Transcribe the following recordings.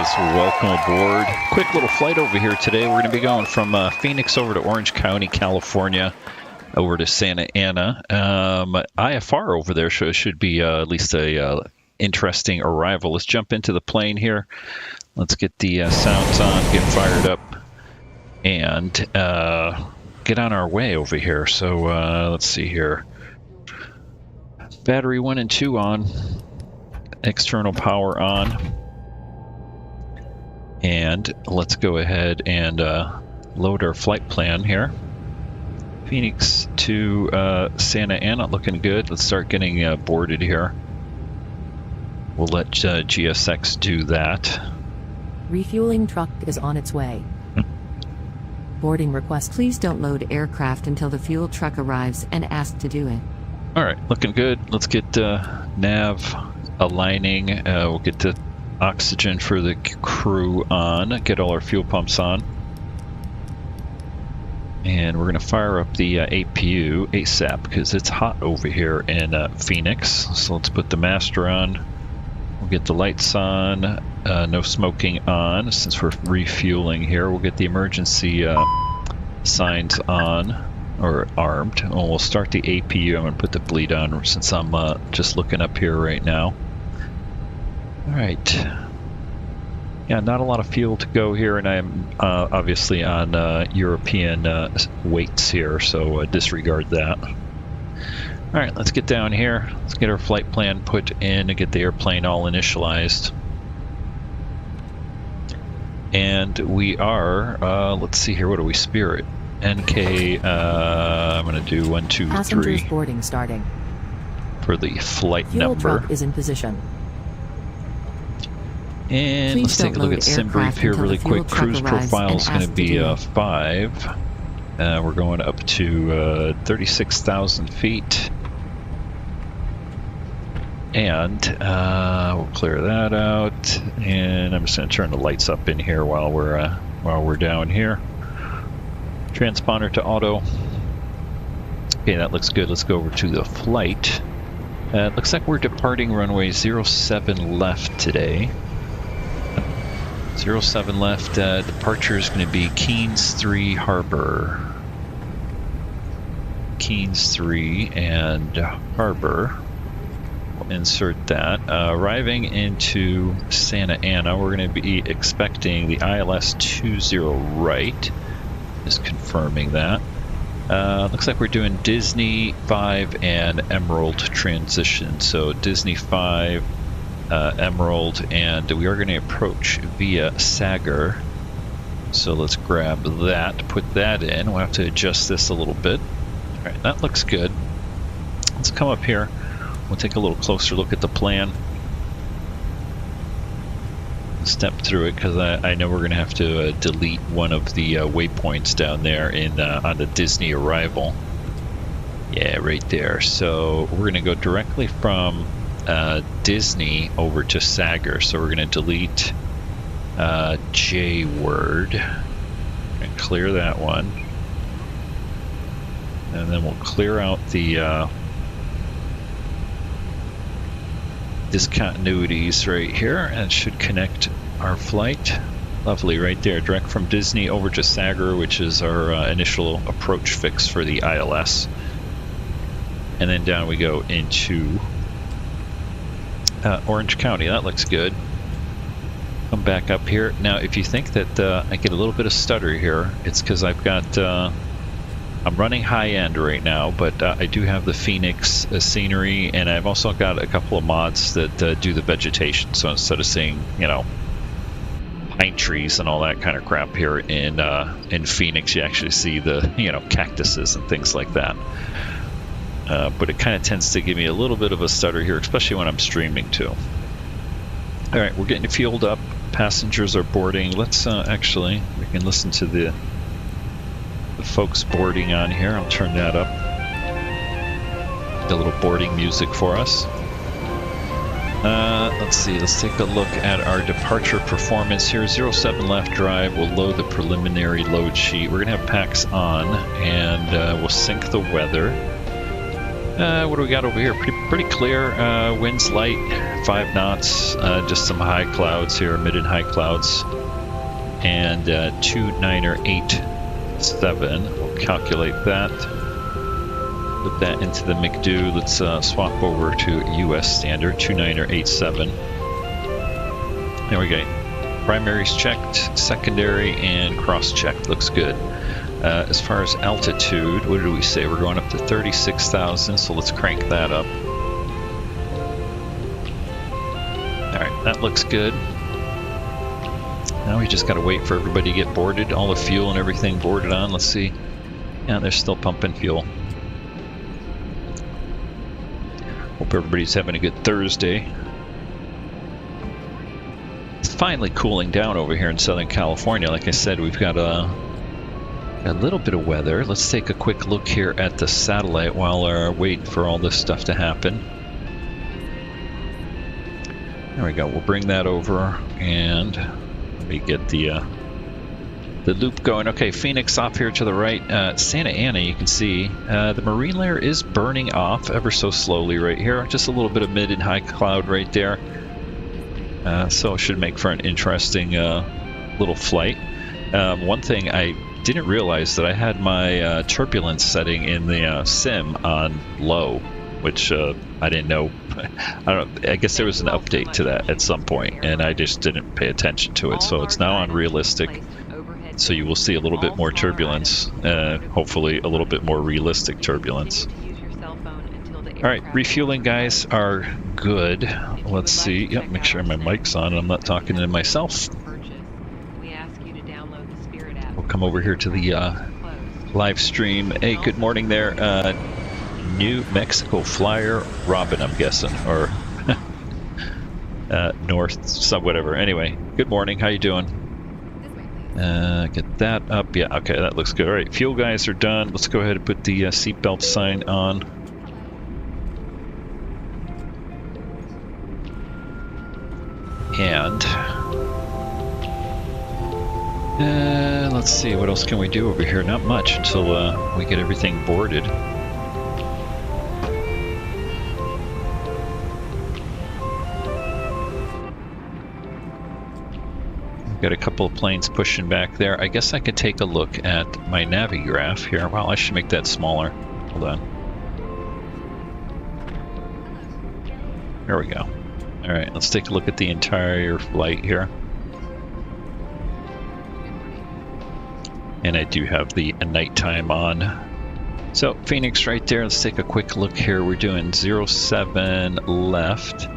guys, welcome aboard. Quick little flight over here today. We're going to be going from Phoenix over to Orange County, California, over to Santa Ana. IFR over there should be at least a interesting arrival. Let's jump into the plane here. Let's get the sounds on, get fired up, and get on our way over here. So let's see here. Battery 1 and 2 on. External power on. And let's go ahead and load our flight plan here. Phoenix to Santa Ana, looking good. Let's start getting boarded here. We'll let GSX do that. Refueling truck is on its way. Boarding request. Please don't load aircraft until the fuel truck arrives and ask to do it. All right, looking good. Let's get nav aligning. We'll get the oxygen for the crew on, get all our fuel pumps on. And we're going to fire up the APU ASAP because it's hot over here in Phoenix. So let's put the master on. We'll get the lights on, no smoking on since we're refueling here. We'll get the emergency signs on. Or armed. And we'll start the APU. I'm going to put the bleed on since I'm just looking up here right now. All right. Yeah, not a lot of fuel to go here, and I'm obviously on European weights here, so disregard that. All right, let's get down here. Let's get our flight plan put in and get the airplane all initialized. And we are, let's see here, what are we, Spirit? NK, I'm going to do 1, 2, 3. Passengers boarding starting. For the flight Fuel number. truck is in position. And Please let's take a look at SimBrief here really quick. Cruise profile is going to be 5. We're going up to 36,000 feet. And we'll clear that out. And I'm just going to turn the lights up in here while we're down here. Transponder to auto. Okay, that looks good. Let's go over to the flight. Looks like we're departing runway 07 left today. 07 left. Departure is going to be Keens 3 Harbor. Keens 3 and Harbor. We'll insert that. Arriving into Santa Ana, we're going to be expecting the ILS 20 right. Just confirming that. Looks like we're doing Disney 5 and Emerald transition. So Disney 5, Emerald, and we are going to approach via Sagar. So let's grab that, put that in. We'll have to adjust this a little bit. All right, that looks good. Let's come up here. We'll take a little closer look at the plan. Step through it because I know we're going to have to delete one of the waypoints down there on the Disney arrival. Yeah, right there. So we're going to go directly from Disney over to Sagar. So we're going to delete J word and clear that one. And then we'll clear out the discontinuities right here, and it should connect our flight. Lovely, right there, direct from Disney over to Sagar, which is our initial approach fix for the ILS. And then down we go into Orange County. That looks good. Come back up here. Now, if you think that I get a little bit of stutter here, it's because I've got I'm running high end right now, but I do have the Phoenix scenery, and I've also got a couple of mods that do the vegetation. So instead of seeing, you know, pine trees and all that kind of crap here in Phoenix, you actually see the, you know, cactuses and things like that. But it kind of tends to give me a little bit of a stutter here, especially when I'm streaming too. All right, we're getting fueled up. Passengers are boarding. Let's actually, we can listen to the folks boarding on here. I'll turn that up. A little boarding music for us. Let's see, let's take a look at our departure performance here. 07 left drive, we'll load the preliminary load sheet. We're gonna have PAX on, and we'll sync the weather. What do we got over here? Pretty clear. Winds light, 5 knots. Just some high clouds here, mid and high clouds. And 298.7. We'll calculate that. Put that into the McDo. Let's swap over to US standard, 298.7. There we go. Primaries checked, secondary and cross-checked. Looks good. As far as altitude, what did we say? We're going up to 36,000, so let's crank that up. Alright, that looks good. Now we just got to wait for everybody to get boarded, all the fuel and everything boarded on. Let's see. Yeah, they're still pumping fuel. Hope everybody's having a good Thursday. It's finally cooling down over here in Southern California. Like I said, we've got a little bit of weather. Let's take a quick look here at the satellite while we're waiting for all this stuff to happen. There we go. We'll bring that over and let me get the loop going. Okay, Phoenix off here to the right. Santa Ana, you can see the marine layer is burning off ever so slowly right here. Just a little bit of mid and high cloud right there. So it should make for an interesting little flight. One thing I didn't realize that I had my turbulence setting in the sim on low, which I didn't know. I guess there was an update to that at some point, and I just didn't pay attention to it. So it's now on realistic. So you will see a little bit more turbulence, hopefully a little bit more realistic turbulence. All right, refueling guys are good. Let's see. Yep, make sure my mic's on and I'm not talking to myself. We'll come over here to the live stream. Hey, good morning there. New Mexico Flyer Robin, I'm guessing, or North, sub whatever. Anyway, good morning. How you doing? Get that up. Yeah, okay, that looks good. All right, fuel guys are done. Let's go ahead and put the seatbelt sign on. And let's see, what else can we do over here? Not much until we get everything boarded. We've got a couple of planes pushing back there. I guess I could take a look at my Navigraph here. Well, I should make that smaller. Hold on. There we go. All right, let's take a look at the entire flight here. And I do have the nighttime on. So Phoenix right there. Let's take a quick look here. We're doing 07 left.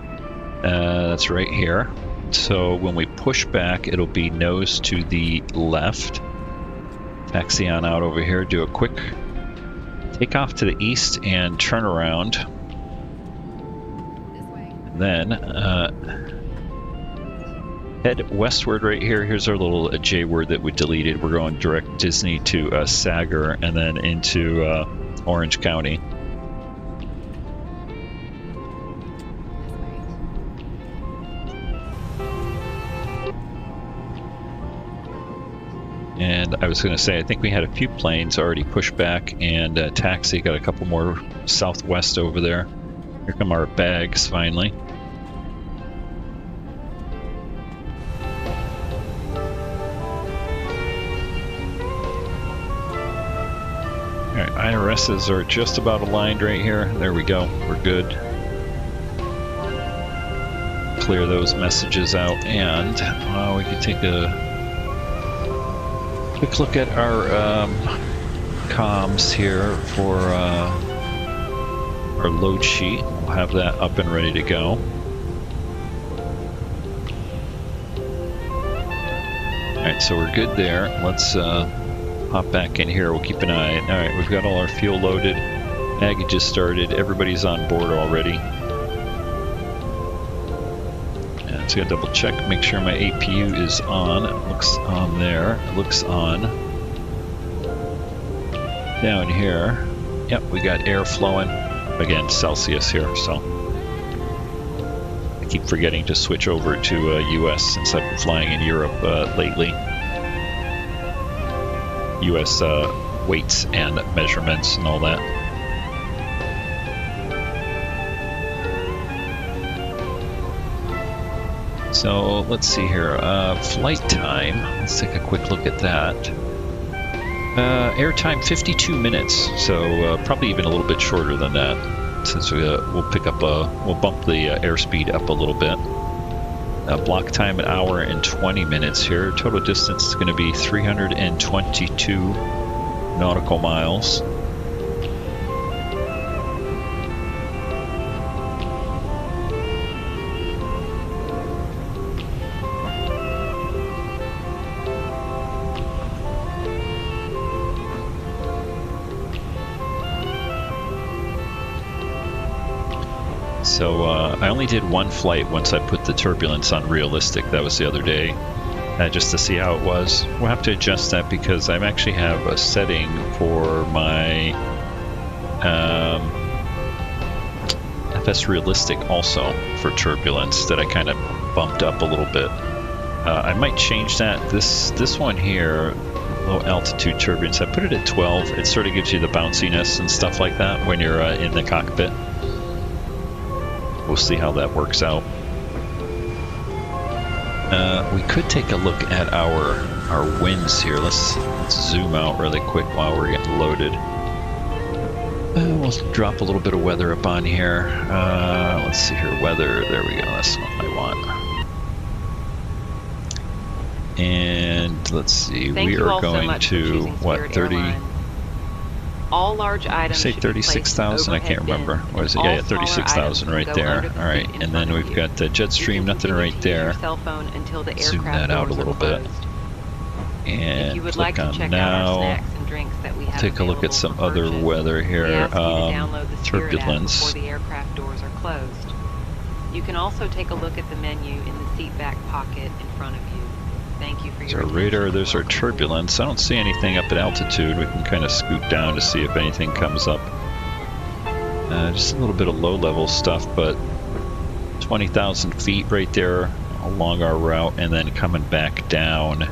That's right here. So when we push back, it'll be nose to the left. Taxi on out over here. Do a quick takeoff to the east and turn around. Then head westward right here. Here's our little J word that we deleted. We're going direct Disney to Sagar and then into Orange County. And I was going to say, I think we had a few planes already pushed back, and taxi got a couple more southwest over there. Here come our bags finally. Alright, IRSs are just about aligned right here. There we go. We're good. Clear those messages out, and we can take a quick look at our comms here for our load sheet. We'll have that up and ready to go. Alright, so we're good there. Let's hop back in here. We'll keep an eye. Alright, we've got all our fuel loaded. Baggage is started. Everybody's on board already. And so I gotta double check, make sure my APU is on. It looks on there. It looks on. Down here. Yep, we got air flowing. Again, Celsius here, so I keep forgetting to switch over to US since I've been flying in Europe lately. US weights and measurements and all that. So let's see here. Flight time. Let's take a quick look at that. Airtime 52 minutes, so probably even a little bit shorter than that. Since we'll bump the airspeed up a little bit. Block time an hour and 20 minutes here. Total distance is going to be 322 nautical miles. So I only did one flight once I put the turbulence on realistic. That was the other day, just to see how it was. We'll have to adjust that because I actually have a setting for my FS realistic also for turbulence that I kind of bumped up a little bit. I might change that. This one here, low altitude turbulence, I put it at 12. It sort of gives you the bounciness and stuff like that when you're in the cockpit. We'll see how that works out. We could take a look at our winds here. Let's zoom out really quick while we're getting loaded. We'll drop a little bit of weather up on here. Let's see here, weather. There we go. That's what I want. And let's see. We are going to what, 30? All large items. Say 36,000. I can't remember. What is it? Yeah, 36,000 right there. All right, and then we've got the jet stream, nothing right there. Zoom that out a little bit. And click on now. Take a look at some other weather here. Turbulence. The aircraft doors are closed. You can also take a look at the menu in the seat back pocket in front of you. Thank you for your attention. Radar, there's our turbulence. I don't see anything up at altitude. We can kind of scoot down to see if anything comes up. Just a little bit of low-level stuff, but 20,000 feet right there along our route, and then coming back down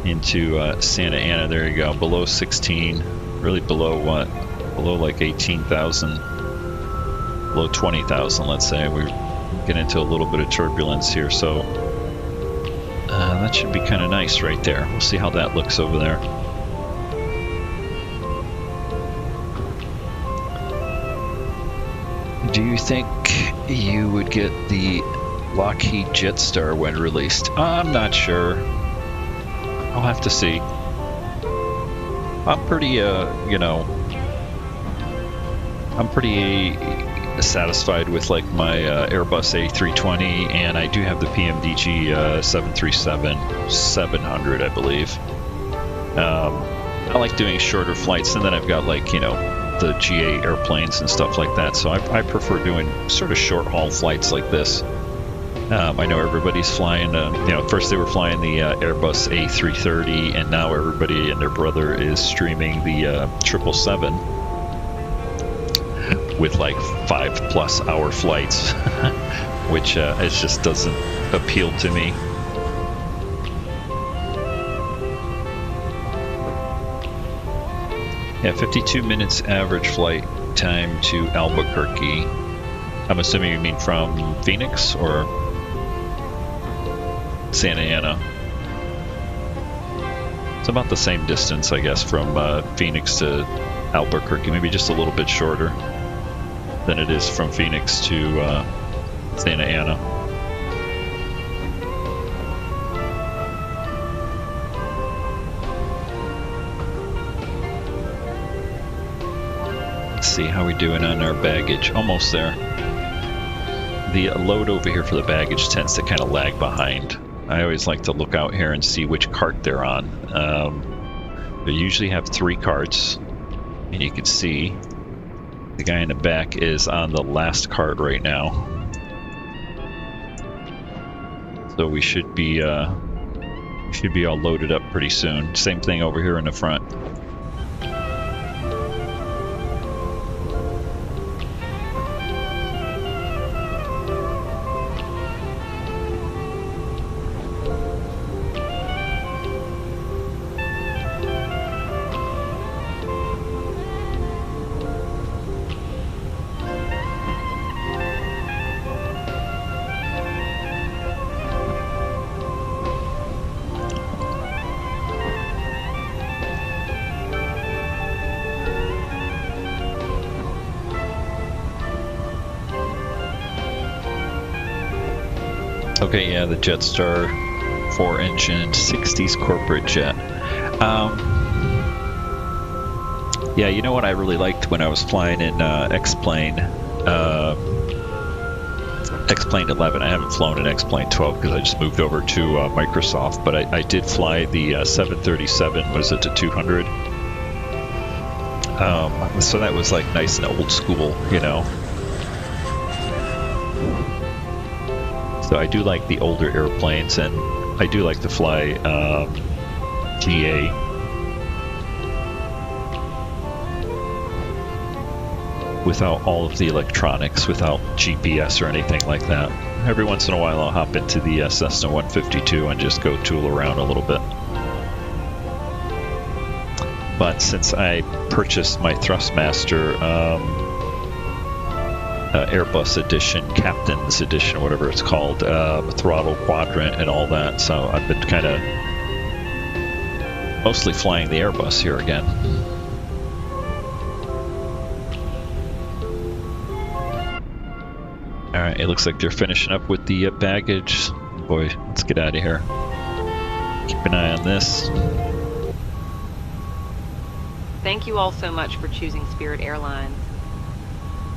into Santa Ana. There you go, below 16. Really below what? Below like 18,000. Below 20,000, let's say. We're getting into a little bit of turbulence here, so that should be kind of nice right there. We'll see how that looks over there. Do you think you would get the Lockheed Jetstar when released? I'm not sure. I'll have to see. I'm pretty, you know, I'm pretty satisfied with like my Airbus A320, and I do have the PMDG 737-700, I believe. I like doing shorter flights, and then I've got like, you know, the GA airplanes and stuff like that, so I prefer doing sort of short haul flights like this. I know everybody's flying, you know, first they were flying the Airbus A330, and now everybody and their brother is streaming the 777 with like 5+ hour flights, which it just doesn't appeal to me. Yeah, 52 minutes average flight time to Albuquerque. I'm assuming you mean from Phoenix or Santa Ana. It's about the same distance, I guess, from Phoenix to Albuquerque, maybe just a little bit shorter than it is from Phoenix to Santa Ana. Let's see how we doing on our baggage. Almost there. The load over here for the baggage tends to kind of lag behind. I always like to look out here and see which cart they're on. They usually have 3 carts, and you can see the guy in the back is on the last cart right now. So we should be all loaded up pretty soon. Same thing over here in the front. Okay, yeah, the Jetstar 4-engine 60s corporate jet. Yeah, you know what I really liked when I was flying in X-Plane? X-Plane 11. I haven't flown an X-Plane 12 because I just moved over to Microsoft, but I did fly the 737, was it the 200? So that was like nice and old school, you know. So I do like the older airplanes, and I do like to fly GA. Without all of the electronics, without GPS or anything like that. Every once in a while I'll hop into the Cessna 152 and just go tool around a little bit. But since I purchased my Thrustmaster AIRBUS edition, Captain's edition, whatever it's called, throttle quadrant and all that, so I've been kind of mostly flying the AIRBUS here again. Alright, it looks like they're finishing up with the baggage. Boy, let's get out of here. Keep an eye on this. Thank you all so much for choosing Spirit Airlines.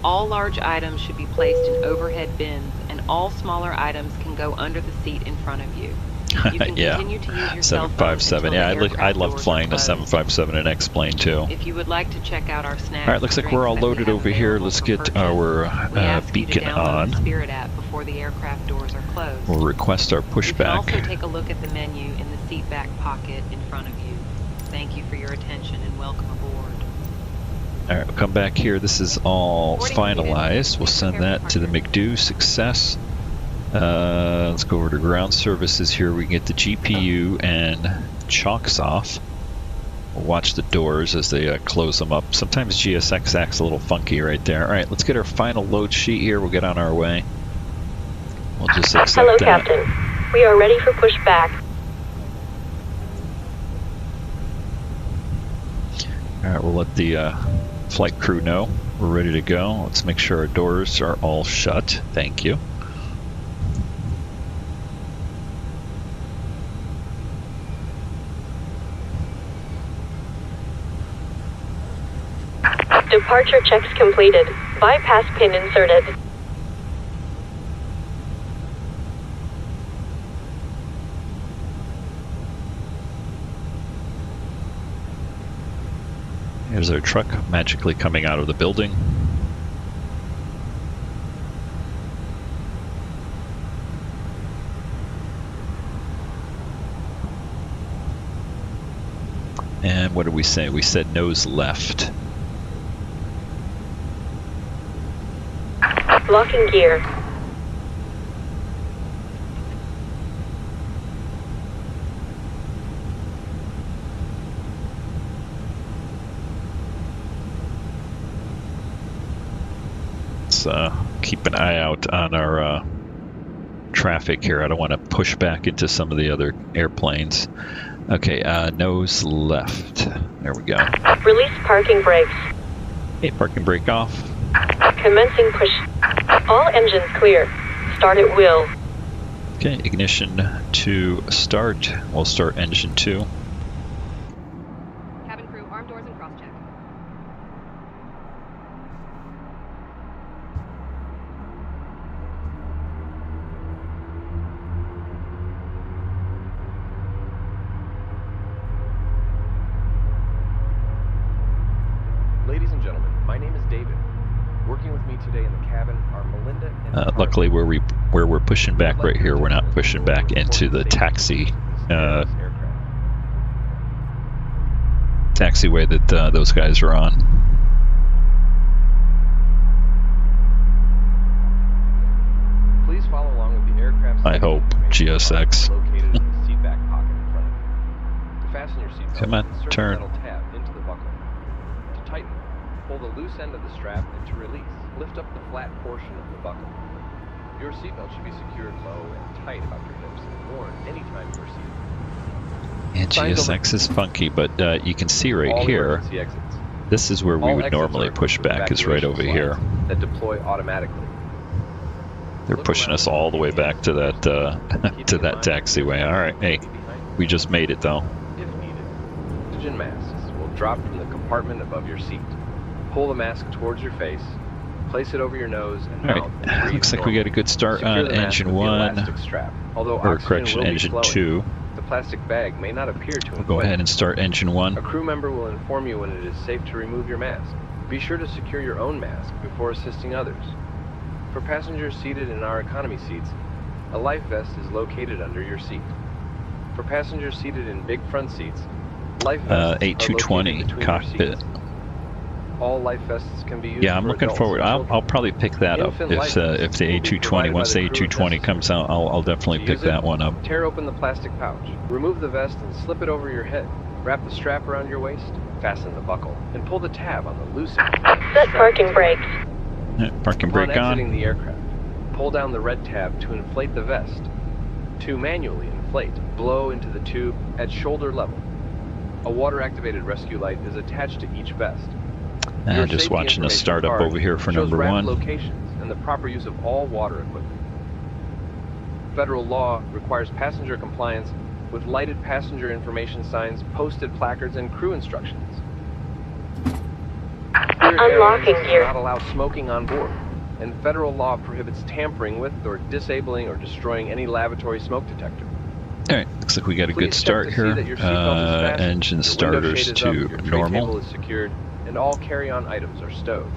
All large items should be placed in overhead bins, and all smaller items can go under the seat in front of you. You can yeah, continue to use your cell phone 757. Yeah, I loved flying the 757 and X-Plane too. If you would like to check out our snacks, all right, looks like we're all loaded over here. Let's get our beacon on. The Spirit app before the aircraft doors are closed. We'll request our pushback. You can also take a look at the menu in the seat back pocket in front of you. Thank you for your attention and welcome aboard. All right, we'll come back here. This is all finalized. We'll send that to the McDo. Success. Let's go over to ground services here. We can get the GPU and chocks off. We'll watch the doors as they close them up. Sometimes GSX acts a little funky right there. All right, let's get our final load sheet here. We'll get on our way. We'll just accept Hello, that. Captain. We are ready for pushback. All right, we'll let the flight crew know we're ready to go. Let's make sure our doors are all shut. Thank you. Departure checks completed. Bypass pin inserted. Here's our truck magically coming out of the building. And what did we say? We said nose left. Locking gear. Let's keep an eye out on our traffic here. I don't want to push back into some of the other airplanes. Okay, nose left. There we go. Release parking brakes. Okay, parking brake off. Commencing push. All engines clear. Start at will. Okay, ignition to start. We'll start engine 2. Cabin crew, arm doors and cross check. Ladies and gentlemen, my name is David. Working with me today in the cabin are Melinda and Luckily, where we're pushing back right here, we're not pushing back into the taxiway that those guys are on. Please follow along with the aircraft. I hope GSX. Located in the seat back pocket in front of you. To fasten your seatbelt, Come on, insert turn. the metal tab into the buckle. To tighten, pull the loose end of the strap, and to release, lift up the flat portion of the buckle. Your seatbelt should be secured low and tight about your hips and worn anytime you are seated. And GSX is funky, but you can see right All here, emergency exits. this is where we All would exits normally are push equipped with back, is right over evacuation here. slides that deploy automatically. They're pushing us all the way back to that to that taxiway. All right, hey, we just made it though. If needed, oxygen masks will drop from the compartment above your seat. Pull the mask towards your face, place it over your nose, and All mouth. right, looks like we got a good start Secure on the mask engine with the 1, elastic strap. Although or oxygen correction, will be engine flowing, 2. the plastic bag may not appear to We'll inflate. go ahead and start engine 1. A crew member will inform you when it is safe to remove your mask. Be sure to secure your own mask before assisting others. For passengers seated in our economy seats, a life vest is located under your seat. For passengers seated in big front seats, life vests are A320 located between cockpit. your seats. All life vests can be used Yeah, I'm for looking adults forward. and I'll children. probably pick that up Infant if life the vests will be A220, provided once by the the crew A220 if comes out, I'll definitely To pick use it, that one up. Tear open the plastic pouch. Remove the vest and slip it over your head. Wrap the strap around your waist. Fasten the buckle. And pull the tab on the loose end. Set parking brakes. Yeah, parking Upon brake exiting on. the aircraft, pull down the red tab to inflate the vest. To manually inflate, blow into the tube at shoulder level. A water-activated rescue light is attached to each vest. Your Just safety watching a information startup card over here for shows number rapid 1. locations and the proper use of all water equipment. Federal law requires passenger compliance with lighted passenger information signs, posted placards, and crew instructions. Spirit Unlocking Airlines gear. does not allow smoking on board, and federal law prohibits tampering with or disabling or destroying any lavatory smoke detector. All right, looks like we got a Please good check start to see here. that your seatbelt is fastened, Engine your window starters shade is up, to your tray normal. table is secured, and all carry-on items are stowed.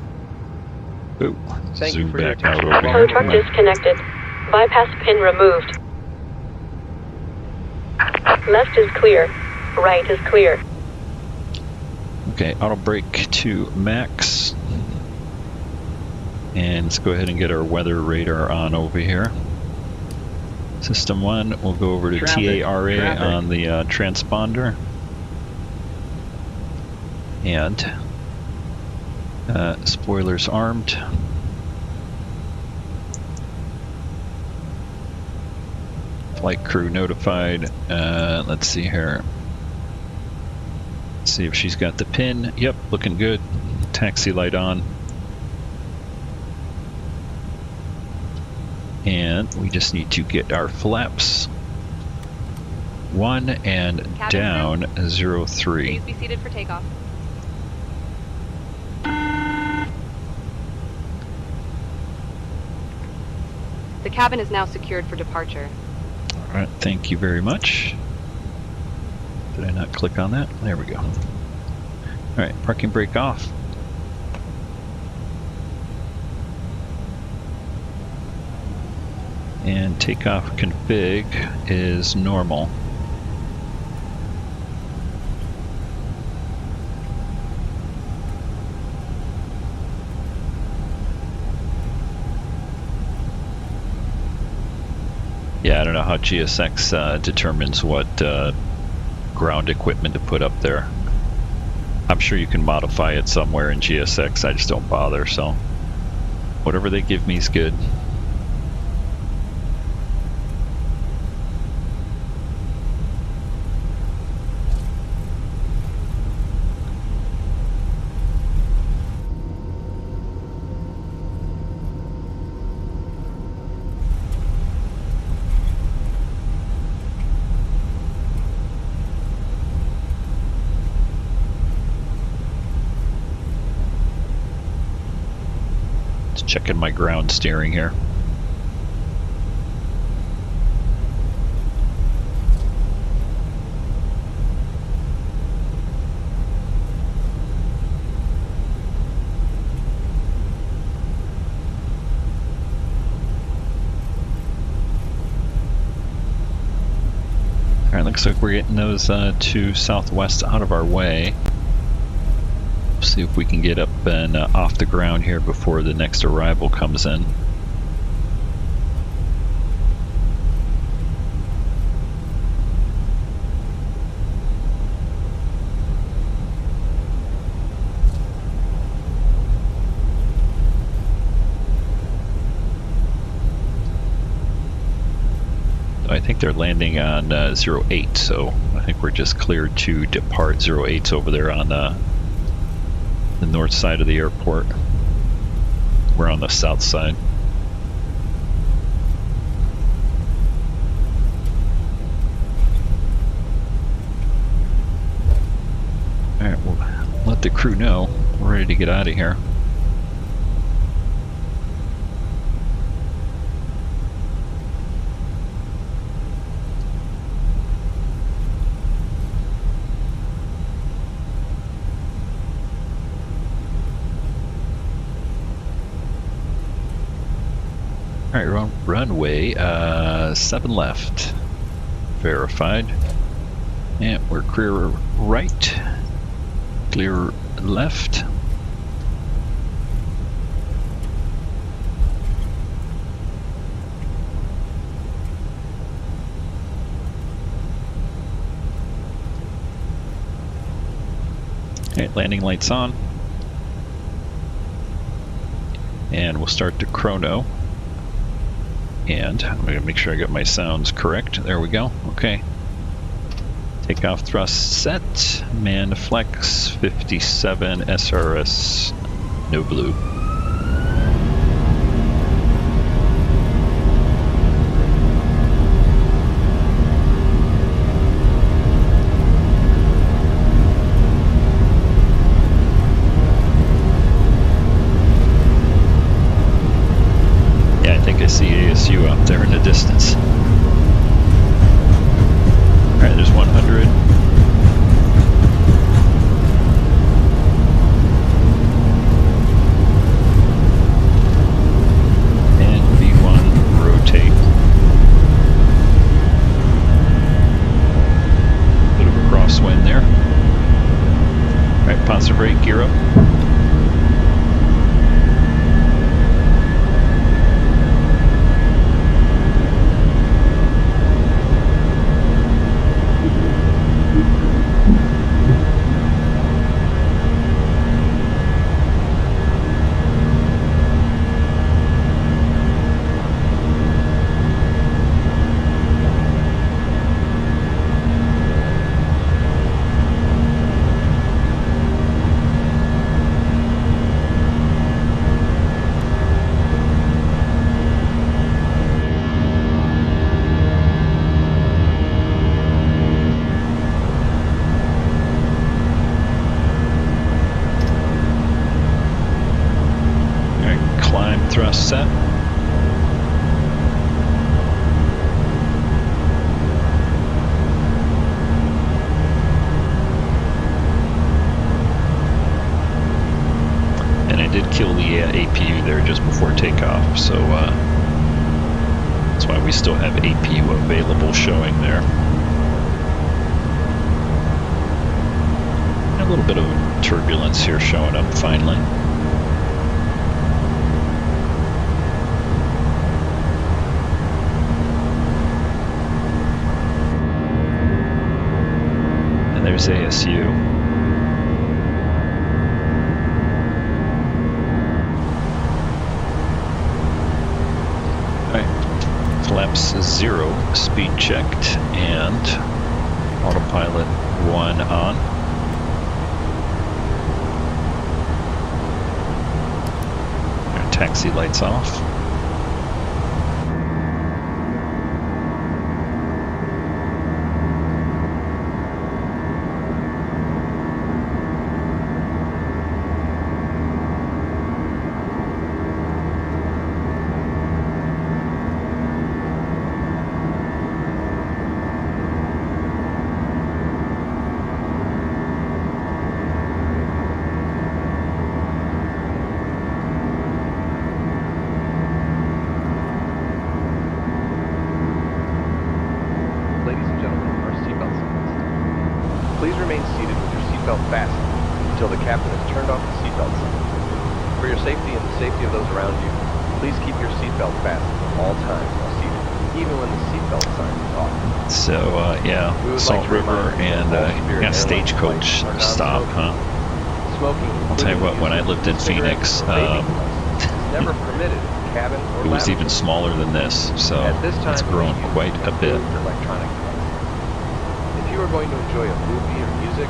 Ooh, Thank you zoom for your back out attention. over Tow here. truck disconnected. Bypass pin removed. Left is clear. Right is clear. Okay, auto brake to max. And let's go ahead and get our weather radar on over here. System 1, we'll go over to TARA on the transponder. And spoilers armed. Flight crew notified. Let's see here. See if she's got the pin. Yep, looking good. Taxi light on. And we just need to get our flaps 1 and Cabin down crew, 03. Please be seated for takeoff. The cabin is now secured for departure. All right, thank you very much. Did I not click on that? There we go. All right, parking brake off. And takeoff config is normal. Yeah, I don't know how GSX determines what ground equipment to put up there. I'm sure you can modify it somewhere in GSX, I just don't bother, so whatever they give me is good. Checking my ground steering here. Alright, looks like we're getting those to southwest out of our way. See if we can get up and off the ground here before the next arrival comes in. I think they're landing on 08, so I think we're just cleared to depart. 08's over there on the north side of the airport. We're on the south side. Alright, we'll let the crew know we're ready to get out of here. Alright, runway 7 left. Verified. And we're clear right. Clear left. Alright, landing lights on. And we'll start the chrono. And I'm going to make sure I got my sounds correct. There we go. Okay. Takeoff thrust set. Man flex 57 SRS. No blue. Yeah, I think I see ASU out there in the distance. Alright, there's 100. And V1 rotate. Bit of a crosswind there. Alright, positive brake, gear up. Thrust set. And I did kill the APU there just before takeoff, so that's why we still have APU available showing there. A little bit of turbulence here showing up finally. There's ASU. Alright, flaps 0, speed checked, and autopilot 1 on. Our taxi lights off. Please remain seated with your seatbelt fastened until the captain has turned off the seatbelt sign. For your safety and the safety of those around you, please keep your seatbelt fastened at all times while seated, even when the seatbelt sign is off. So, yeah, Salt River and got Stagecoach stop, huh? Smoking. I'll tell you what, when I lived in Phoenix, never permitted in the cabin or it was even smaller than this, so it's grown quite a bit. Electronic device. If you are going to enjoy a movie or music,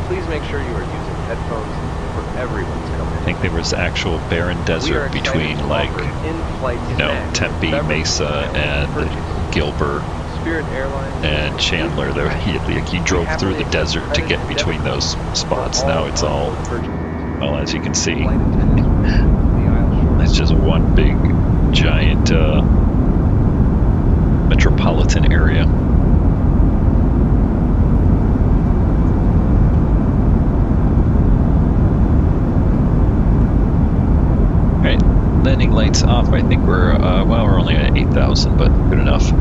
please make sure you are using headphones for everyone's comfort. I think there was actual barren desert between, like, you know, Tempe, Mesa, and Gilbert. Spirit Airlines and Chandler. There, he drove through the desert to get between those spots. Now it's all, well, as you can see, it's just one big, giant metropolitan area. Landing lights off. I think we're well, we're only at 8,000, but good enough.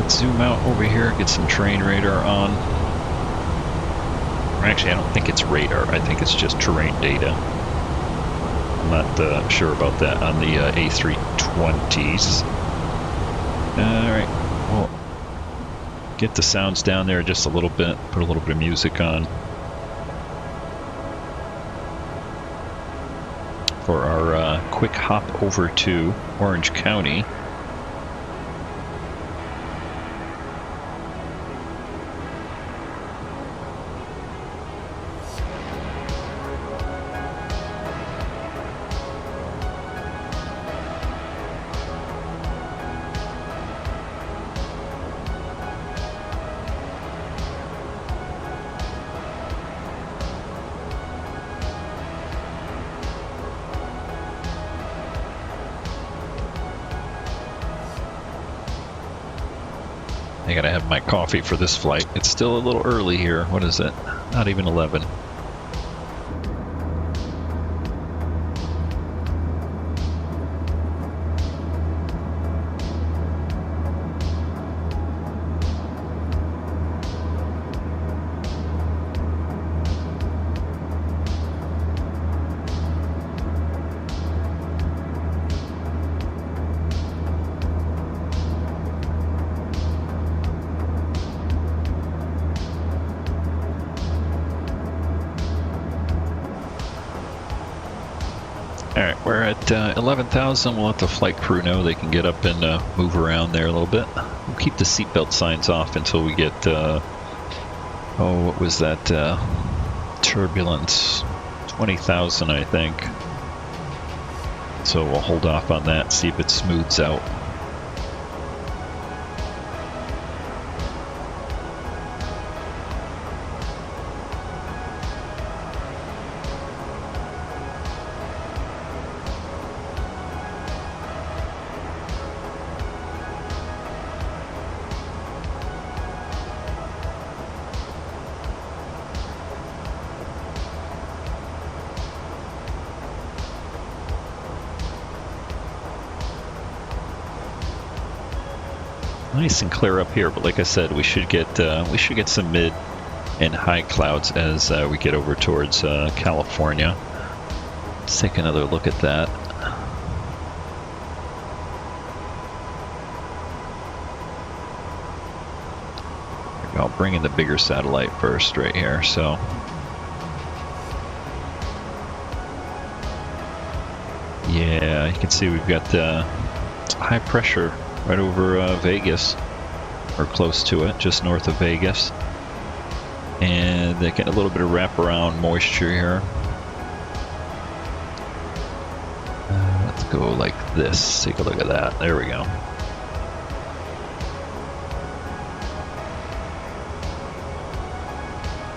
Zoom out over here, get some terrain radar on. Actually, I don't think it's radar. I think it's just terrain data. I'm not sure about that on the A320s. Alright, well, get the sounds down there just a little bit, put a little bit of music on for our quick hop over to Orange County. I gotta have my coffee for this flight. It's still a little early here. What is it? Not even 11. Alright, we're at 11,000. We'll let the flight crew know they can get up and move around there a little bit. We'll keep the seatbelt signs off until we get, what was that, turbulence? 20,000, I think. So we'll hold off on that, see if it smooths out. Nice and clear up here, but like I said, we should get some mid and high clouds as we get over towards California. Let's take another look at that. I'll bring in the bigger satellite first right here. So yeah, you can see we've got high pressure right over Vegas, or close to it, just north of Vegas. And they get a little bit of wraparound moisture here. Let's go like this. Take a look at that. There we go.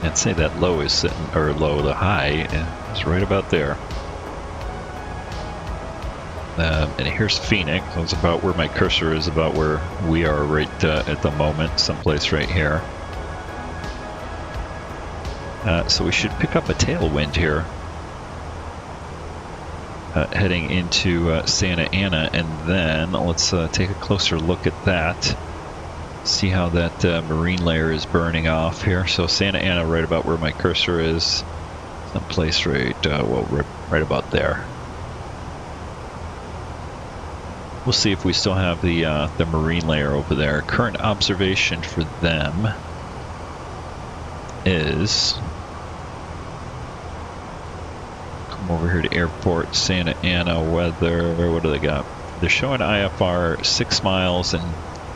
I'd say that low is sitting, or low, the high is right about there. And here's Phoenix. That's about where my cursor is, about where we are right at the moment, someplace right here. So we should pick up a tailwind here, heading into Santa Ana, and then let's take a closer look at that. See how that marine layer is burning off here. So Santa Ana, right about where my cursor is, someplace right, well, right about there. We'll see if we still have the marine layer over there. Current observation for them is come over here to airport, Santa Ana weather. What do they got? They're showing IFR 6 miles and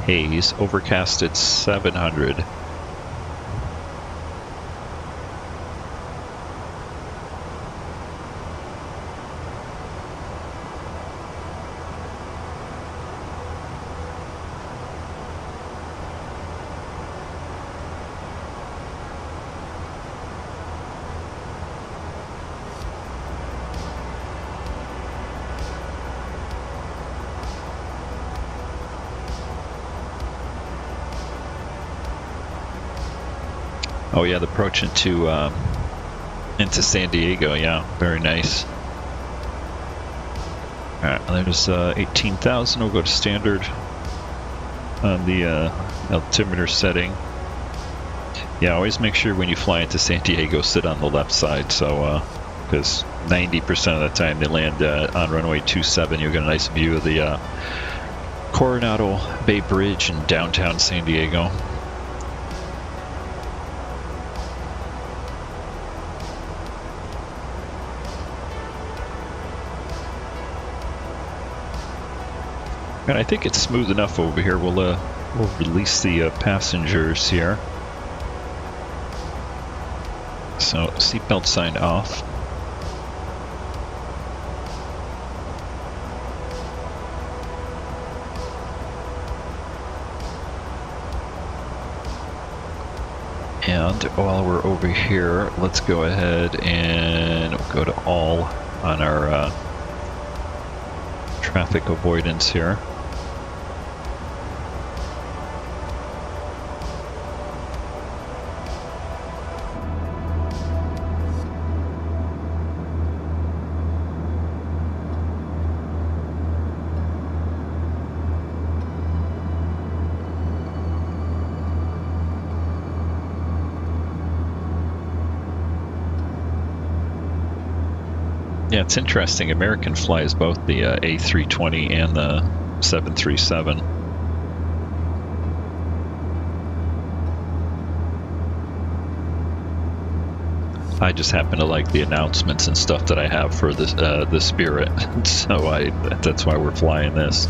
haze, overcasted 700. Oh yeah, the approach into San Diego. Yeah, very nice. All right, there's 18,000. We'll go to standard on the altimeter setting. Yeah, always make sure when you fly into San Diego, sit on the left side. So, because 90% of the time they land on runway 27, you'll get a nice view of the Coronado Bay Bridge in downtown San Diego. And I think it's smooth enough over here. We'll release the passengers here. So seatbelt sign off. And while we're over here, let's go ahead and go to all on our traffic avoidance here. Yeah, it's interesting. American flies both the A320 and the 737. I just happen to like the announcements and stuff that I have for the Spirit, so that's why we're flying this.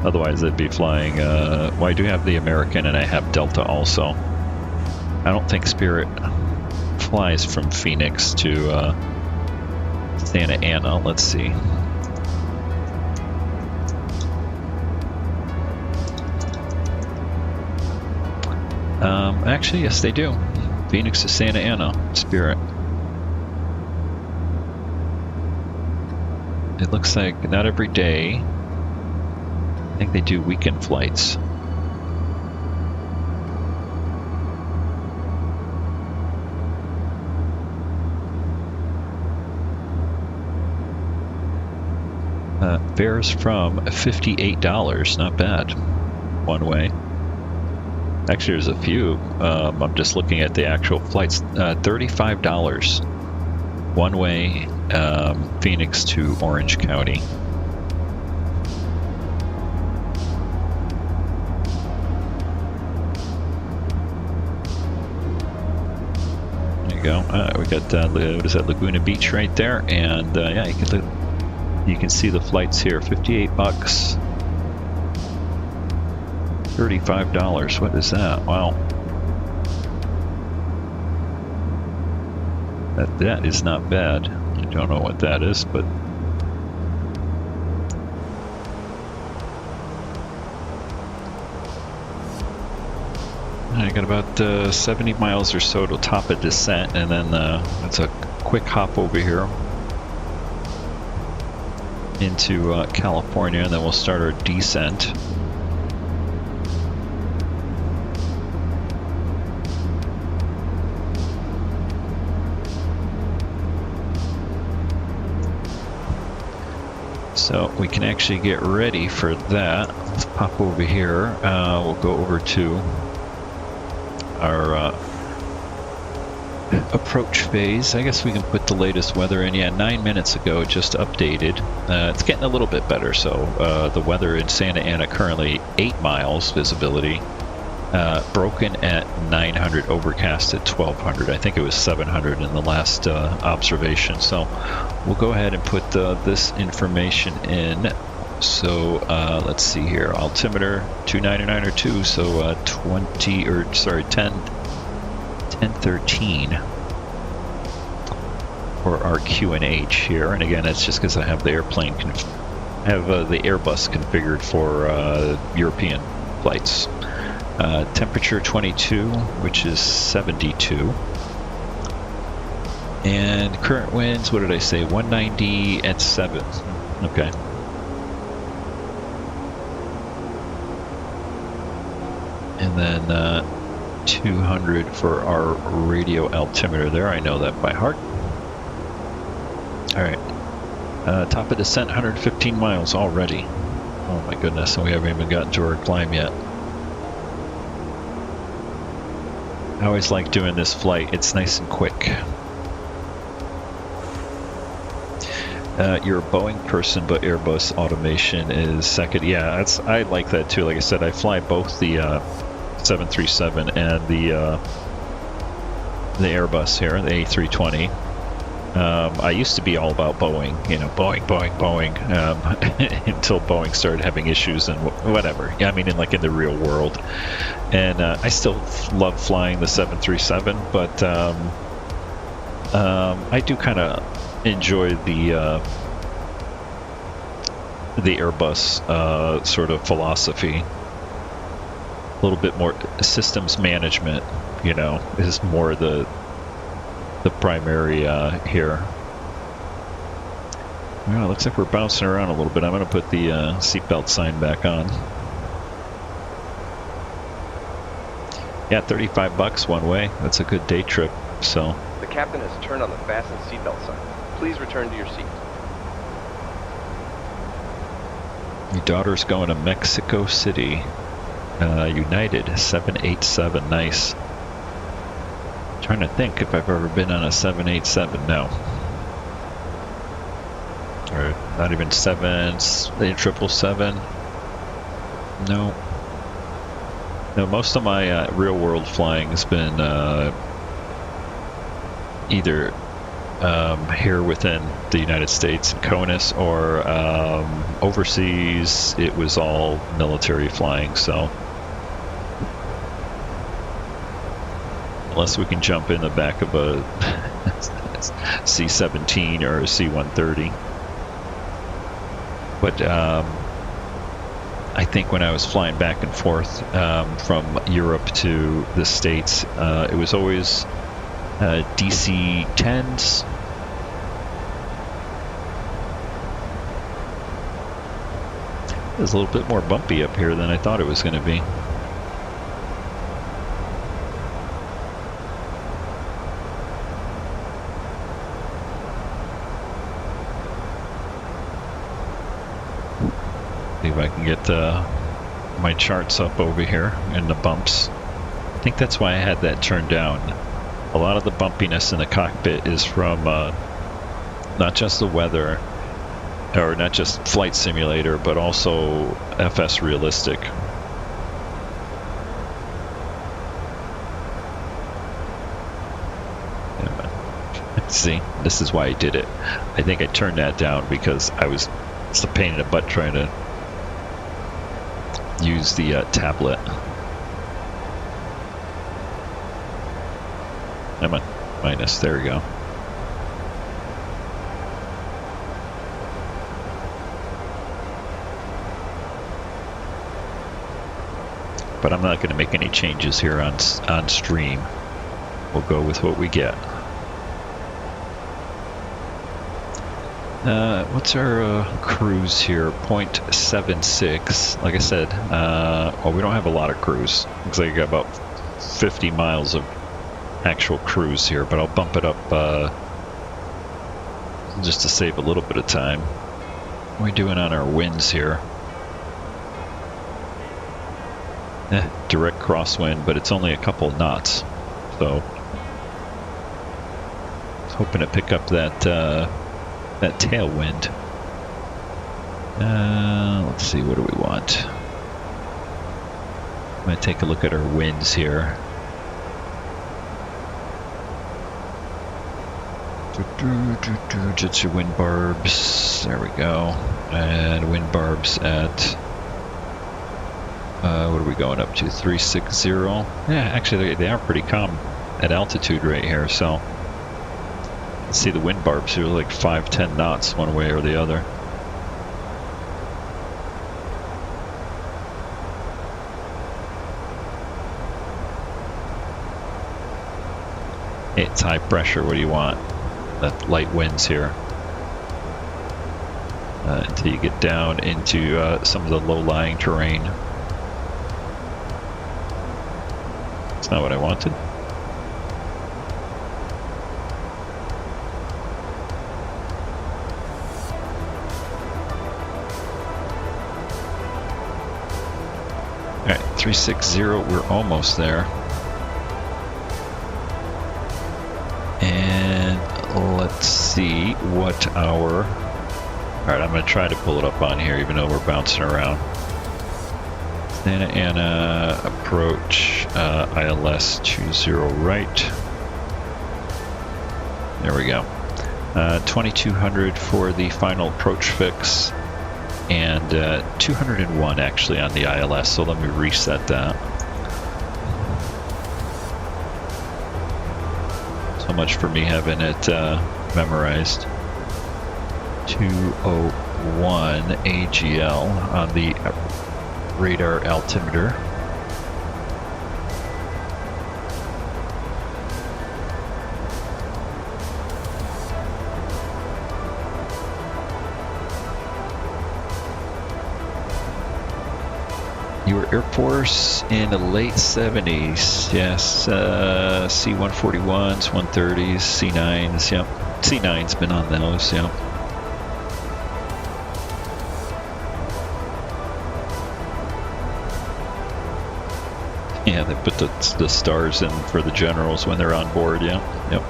Otherwise, I'd be flying. Well, I do have the American, and I have Delta also. I don't think Spirit flies from Phoenix to Santa Ana. Let's see. Actually, yes, they do. Phoenix to Santa Ana, Spirit. It looks like not every day. I think they do weekend flights. Fares from $58, not bad, one way. Actually, there's a few. I'm just looking at the actual flights. $35, one way, Phoenix to Orange County. There you go. We got what is that, Laguna Beach right there, and yeah, you can see the flights here. $58, $35. What is that? Wow. That is not bad. I don't know what that is, but I got about 70 miles or so to top a descent, and then it's a quick hop over here into California, and then we'll start our descent. So we can actually get ready for that. Let's pop over here. We'll go over to our approach phase. I guess we can put the latest weather in. Yeah, 9 minutes ago, just updated. It's getting a little bit better. So the weather in Santa Ana currently 8 miles visibility. broken at 900, overcast at 1200. I think it was 700 in the last observation. So we'll go ahead and put this information in. So let's see here, altimeter 29902, so 1013 for our QNH here. And again, it's just because I have the airplane the Airbus configured for European flights. Temperature 22, which is 72. And current winds, what did I say? 190 at 7. Okay. And then 200 for our radio altimeter there. I know that by heart. All right. Top of descent, 115 miles already. Oh my goodness, and we haven't even gotten to our climb yet. I always like doing this flight. It's nice and quick. You're a Boeing person, but Airbus automation is second. Yeah, I like that too. Like I said, I fly both the 737 and the Airbus here, the A320. I used to be all about Boeing, Boeing, until Boeing started having issues and whatever. I mean, in the real world. And I still love flying the 737, but I do kind of enjoy the Airbus sort of philosophy. A little bit more systems management, is more the primary here. Well, it looks like we're bouncing around a little bit. I'm going to put the seatbelt sign back on. Yeah, $35 one way. That's a good day trip. So The captain has turned on the fasten seatbelt sign. Please return to your seat. your daughter's going to Mexico City. United 787. Nice. Trying to think if I've ever been on a 787. No. Or not even 777. No. No, most of my real world flying has been either here within the United States in CONUS or overseas. It was all military flying, so unless we can jump in the back of a C-17 or a C-130. But I think when I was flying back and forth from Europe to the States, it was always DC-10s. It was a little bit more bumpy up here than I thought it was going to be. See if I can get my charts up over here in the bumps. I think that's why I had that turned down. A lot of the bumpiness in the cockpit is from not just the weather, or not just Flight Simulator, but also FS Realistic. See, this is why I did it. I think I turned that down because it's a pain in the butt trying to use the tablet. I'm on minus, there we go. But I'm not going to make any changes here on stream. We'll go with what we get. What's our cruise here? 0.76. Like I said, well, we don't have a lot of cruise. Looks like I got about 50 miles of actual cruise here, but I'll bump it up just to save a little bit of time. What are we doing on our winds here? Direct crosswind, but it's only a couple knots, so I was hoping to pick up that tailwind. Let's see, what do we want? I'm going to take a look at our winds here. Just your wind barbs. There we go. And wind barbs at what are we going up to? 360. Yeah, actually they are pretty calm at altitude right here. So let's see the wind barbs here, like 5-10 knots one way or the other. It's high pressure. What do you want? The light winds here. Until you get down into some of the low-lying terrain. That's not what I wanted. Alright, 360, we're almost there. And let's see what our... Alright, I'm going to try to pull it up on here even though we're bouncing around. Santa Ana approach, ILS 20 right. There we go. 2200 for the final approach fix. And 201 actually on the ILS, so let me reset that. So much for me having it memorized. 201 AGL on the radar altimeter. You were Air Force in the late 70s, yes. C-141s, 130s, C-9s, yep. C-9's been on those, yep. Yeah, they put the stars in for the generals when they're on board, yeah, yep.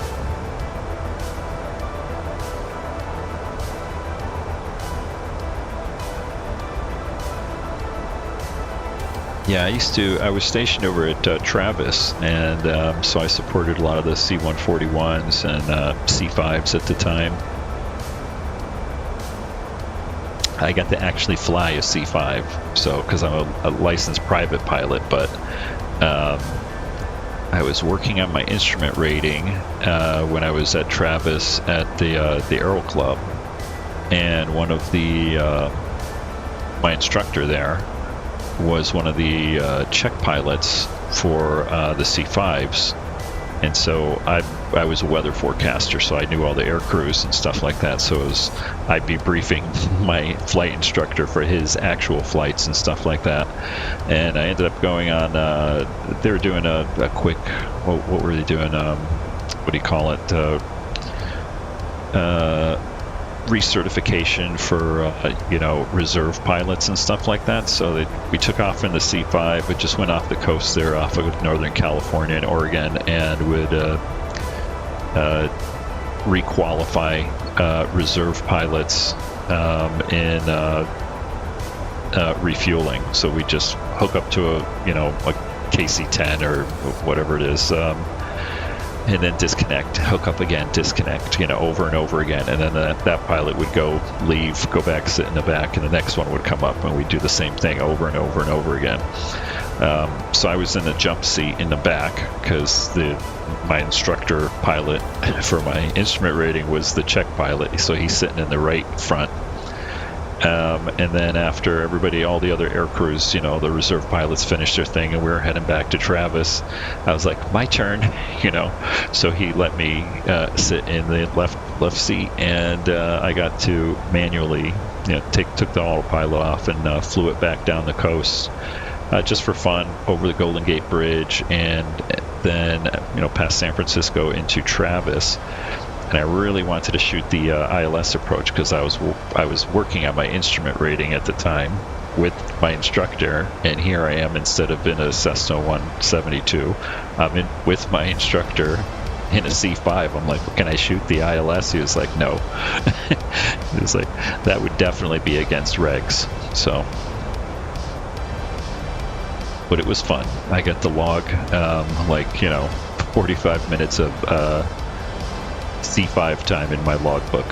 Yeah, I was stationed over at Travis, and so I supported a lot of the C-141s and C-5s at the time. I got to actually fly a C-5, so because I'm a licensed private pilot, but I was working on my instrument rating when I was at Travis at the Aero Club, and one of the my instructor there was one of the check pilots for the C-5s, and so I was a weather forecaster, so I knew all the air crews and stuff like that. So I'd be briefing my flight instructor for his actual flights and stuff like that. And I ended up going on. They were doing a quick. What were they doing? What do you call it? Recertification for reserve pilots and stuff like that. So we took off in the C-5. It just went off the coast there, off of Northern California and Oregon, and would requalify reserve pilots in refueling. So we just hook up to a KC-10 or whatever it is. And then disconnect, hook up again, disconnect, over and over again. And then that pilot would leave, go back, sit in the back, and the next one would come up, and we'd do the same thing over and over and over again. So I was in the jump seat in the back because my instructor pilot for my instrument rating was the check pilot, so he's sitting in the right front. And then after all the other air crews, the reserve pilots finished their thing and we were heading back to Travis, I was like, my turn, So he let me sit in the left seat, and I got to manually, took the autopilot off and flew it back down the coast, just for fun, over the Golden Gate Bridge, and then past San Francisco into Travis. And I really wanted to shoot the ILS approach because I was working on my instrument rating at the time with my instructor, and here I am, instead of in a Cessna 172, I'm in with my instructor in a C-5. I'm like, can I shoot the ILS? He was like, no. He was like, that would definitely be against regs. So but it was fun. I got to log, 45 minutes of C5 time in my logbook.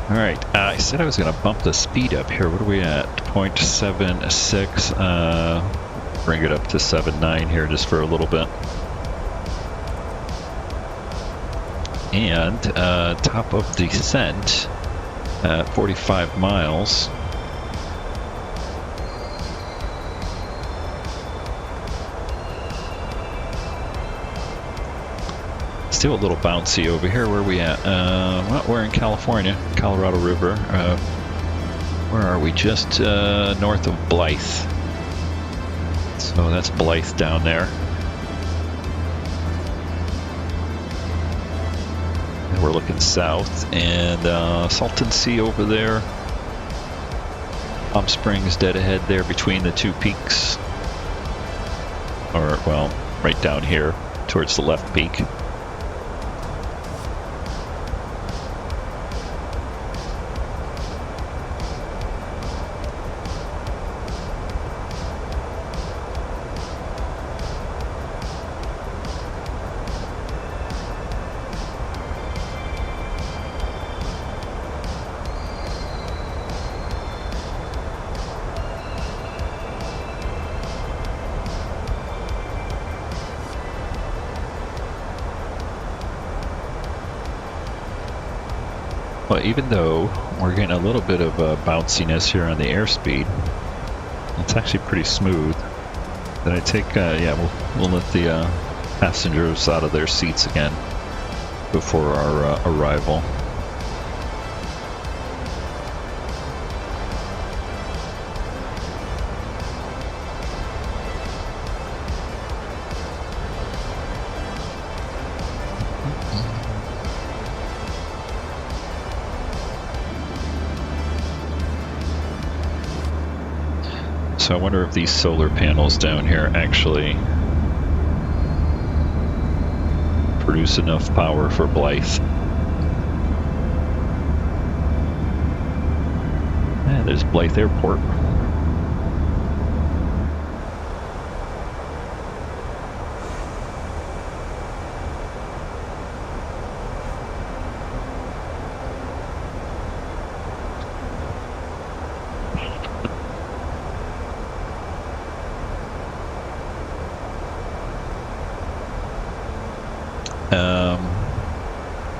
All right, I said I was going to bump the speed up here. What are we at? 0.76. Bring it up to 7.9 here just for a little bit. And top of descent at 45 miles. Still a little bouncy over here. Where are we at? Well, we're in California, Colorado River. Where are we? Just north of Blythe. So that's Blythe down there. And we're looking south, and Salton Sea over there. Palm Springs dead ahead there between the two peaks. Or, well, right down here towards the left peak. Well, even though we're getting a little bit of bounciness here on the airspeed, it's actually pretty smooth. Then I take, we'll let the passengers out of their seats again before our arrival. So I wonder if these solar panels down here actually produce enough power for Blythe. Yeah, there's Blythe Airport.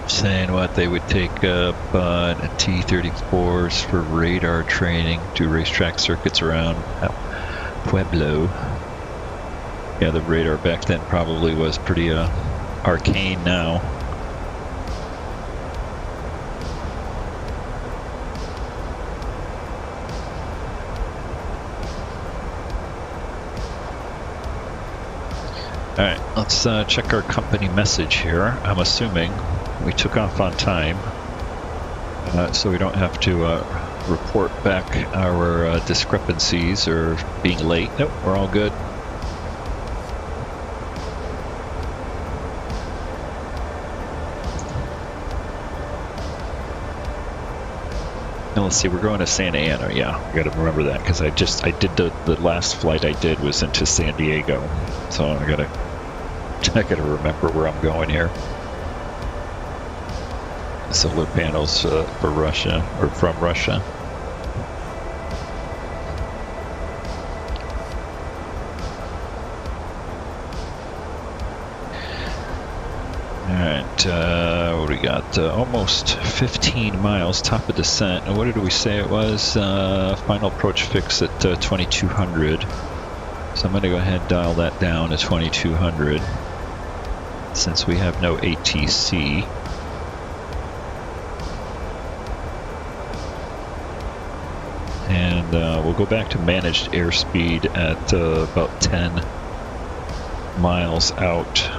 Saying what they would take up T-34s for radar training, do racetrack circuits around Pueblo. Yeah, the radar back then probably was pretty arcane now. All right, let's check our company message here. I'm assuming we took off on time, so we don't have to report back our discrepancies or being late. Nope, we're all good. And let's see, we're going to Santa Ana. Yeah, I got to remember that because I did the last flight I did was into San Diego, so I gotta remember where I'm going here. Solar panels for Russia, or from Russia. Alright, what do we got? Almost 15 miles, top of descent. And what did we say it was? Final approach fix at 2200. So I'm going to go ahead and dial that down to 2200 since we have no ATC. And we'll go back to managed airspeed at about 10 miles out.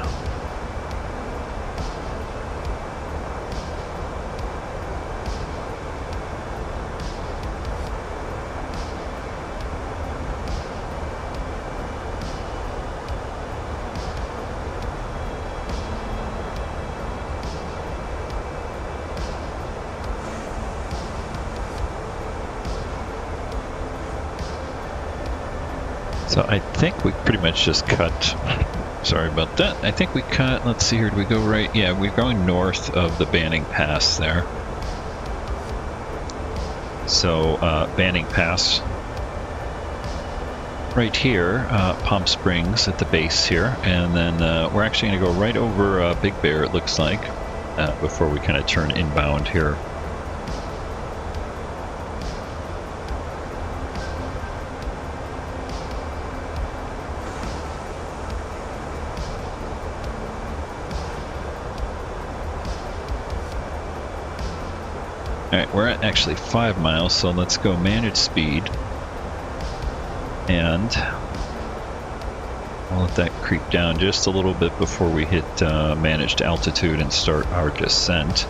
So I think we pretty much just cut. Sorry about that. I think we cut. Let's see here. Do we go right? Yeah, we're going north of the Banning Pass there. So Banning Pass right here, Palm Springs at the base here, and then we're actually going to go right over Big Bear, it looks like, before we kind of turn inbound here. Alright, we're at actually 5 miles, so let's go manage speed. And I'll let that creep down just a little bit before we hit managed altitude and start our descent.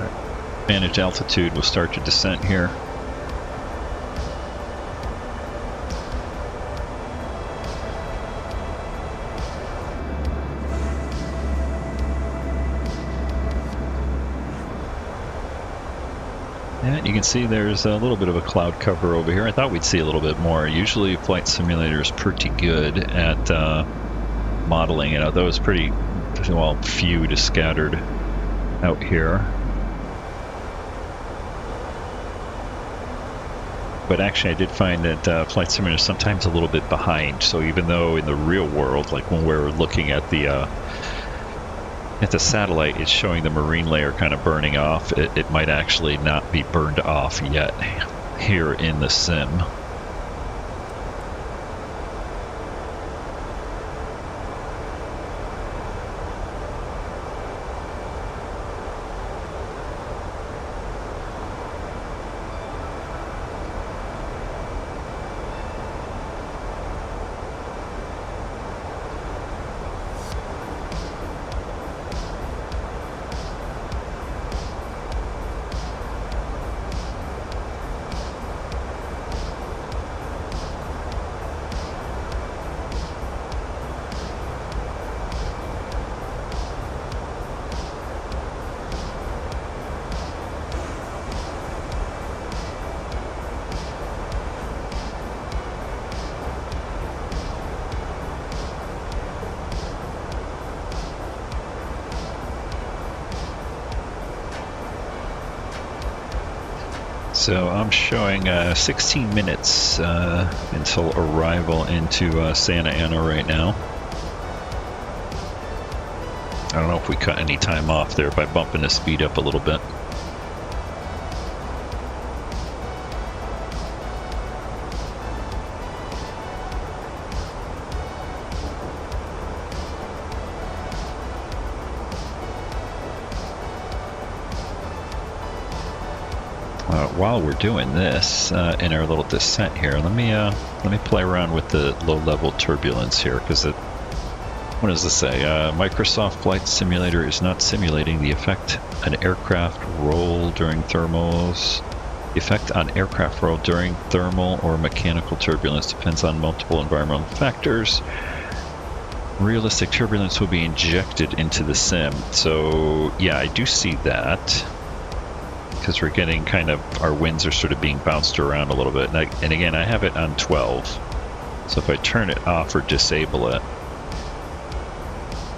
Right. Managed altitude, we'll start your descent here. Yeah, you can see there's a little bit of a cloud cover over here. I thought we'd see a little bit more. Usually Flight Simulator is pretty good at modeling it, although it's pretty, well, few to scattered out here. But actually I did find that Flight Simulator is sometimes a little bit behind. So even though in the real world, like when we're looking at the satellite, it's showing the marine layer kind of burning off. It might actually not be burned off yet here in the sim. So I'm showing 16 minutes until arrival into Santa Ana right now. I don't know if we cut any time off there by bumping the speed up a little bit. While we're doing this in our little descent here, let me play around with the low-level turbulence here, because what does this say? Microsoft Flight Simulator is not simulating the effect an aircraft roll during thermals. The effect on aircraft roll during thermal or mechanical turbulence depends on multiple environmental factors. Realistic turbulence will be injected into the sim. So yeah, I do see that, because we're getting kind of, our winds are sort of being bounced around a little bit. And again, I have it on 12. So if I turn it off or disable it,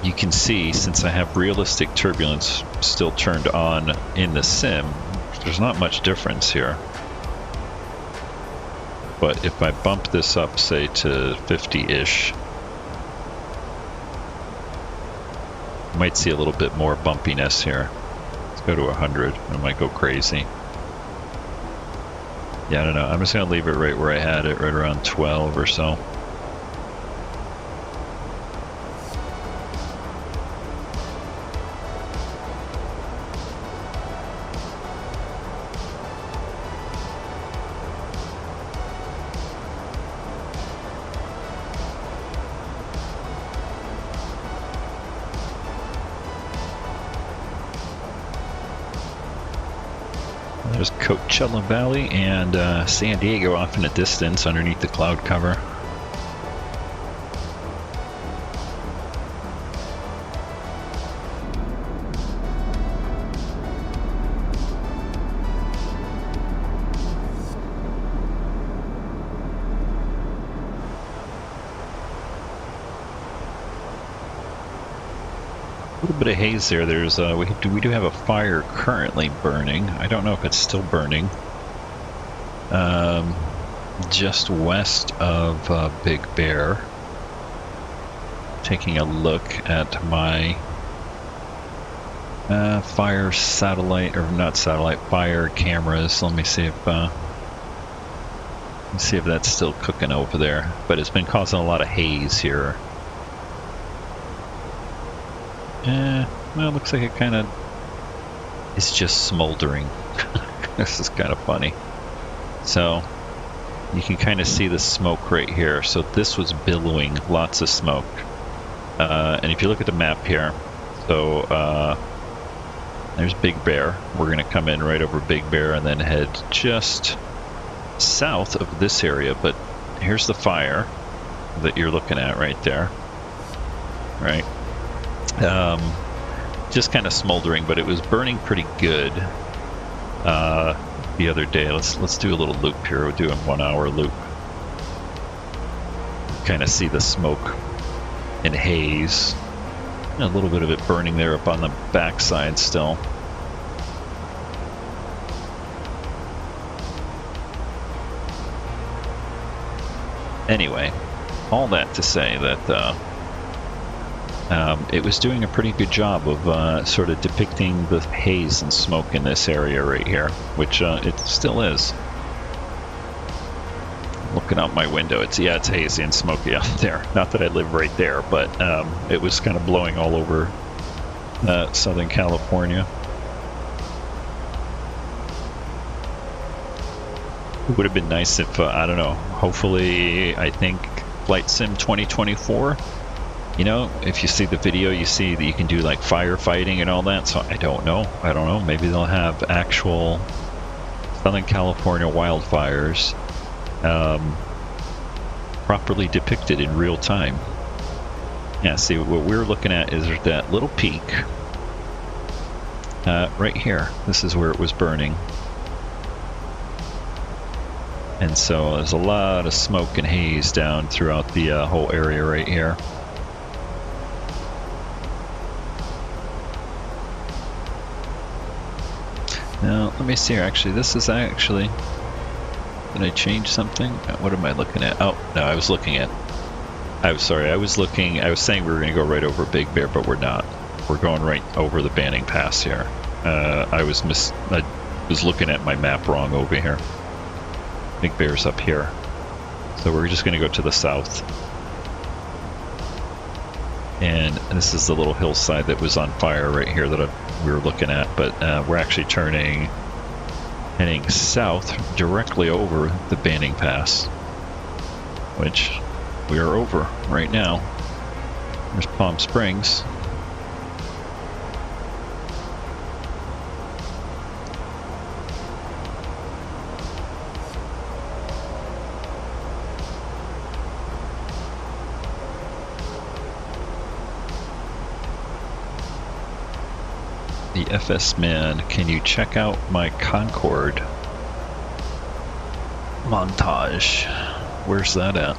you can see, since I have realistic turbulence still turned on in the sim, there's not much difference here. But if I bump this up, say to 50-ish, you might see a little bit more bumpiness here. Go to 100. I might go crazy. Yeah, I don't know. I'm just going to leave it right where I had it, right around 12 or so. There's Coachella Valley and San Diego off in the distance underneath the cloud cover. little bit of haze there. There's we do have a fire currently burning. I don't know if it's still burning. Just west of Big Bear. Taking a look at my fire satellite, or not satellite, fire cameras. Let me see if that's still cooking over there. But it's been causing a lot of haze here. Well, it looks like it kind of is just smoldering. This is kind of funny. So you can kind of see the smoke right here. So this was billowing, lots of smoke. And if you look at the map here, so there's Big Bear. We're going to come in right over Big Bear and then head just south of this area. But here's the fire that you're looking at right there. Right? Just kind of smoldering, but it was burning pretty good the other day. Let's do a little loop here. We're doing 1 hour loop. Kind of see the smoke and haze. A little bit of it burning there up on the backside still. Anyway, all that to say that it was doing a pretty good job of sort of depicting the haze and smoke in this area right here, which it still is. Looking out my window, it's hazy and smoky out there. Not that I live right there, but it was kind of blowing all over Southern California. It would have been nice if, I don't know, hopefully, I think Flight Sim 2024, you know, if you see the video, you see that you can do like firefighting and all that. So I don't know. Maybe they'll have actual Southern California wildfires properly depicted in real time. Yeah, see, what we're looking at is that little peak right here. This is where it was burning. And so there's a lot of smoke and haze down throughout the whole area right here. Now, let me see here. Actually, this is actually... Did I change something? What am I looking at? Oh, no, I was looking at... I'm sorry, I was saying we were going to go right over Big Bear, but we're not. We're going right over the Banning Pass here. I was looking at my map wrong over here. Big Bear's up here. So we're just going to go to the south. And this is the little hillside that was on fire right here that we were looking at. But we're actually heading south directly over the Banning Pass, which we are over right now. There's Palm Springs. The FS Man, can you check out my Concorde montage? Where's that at?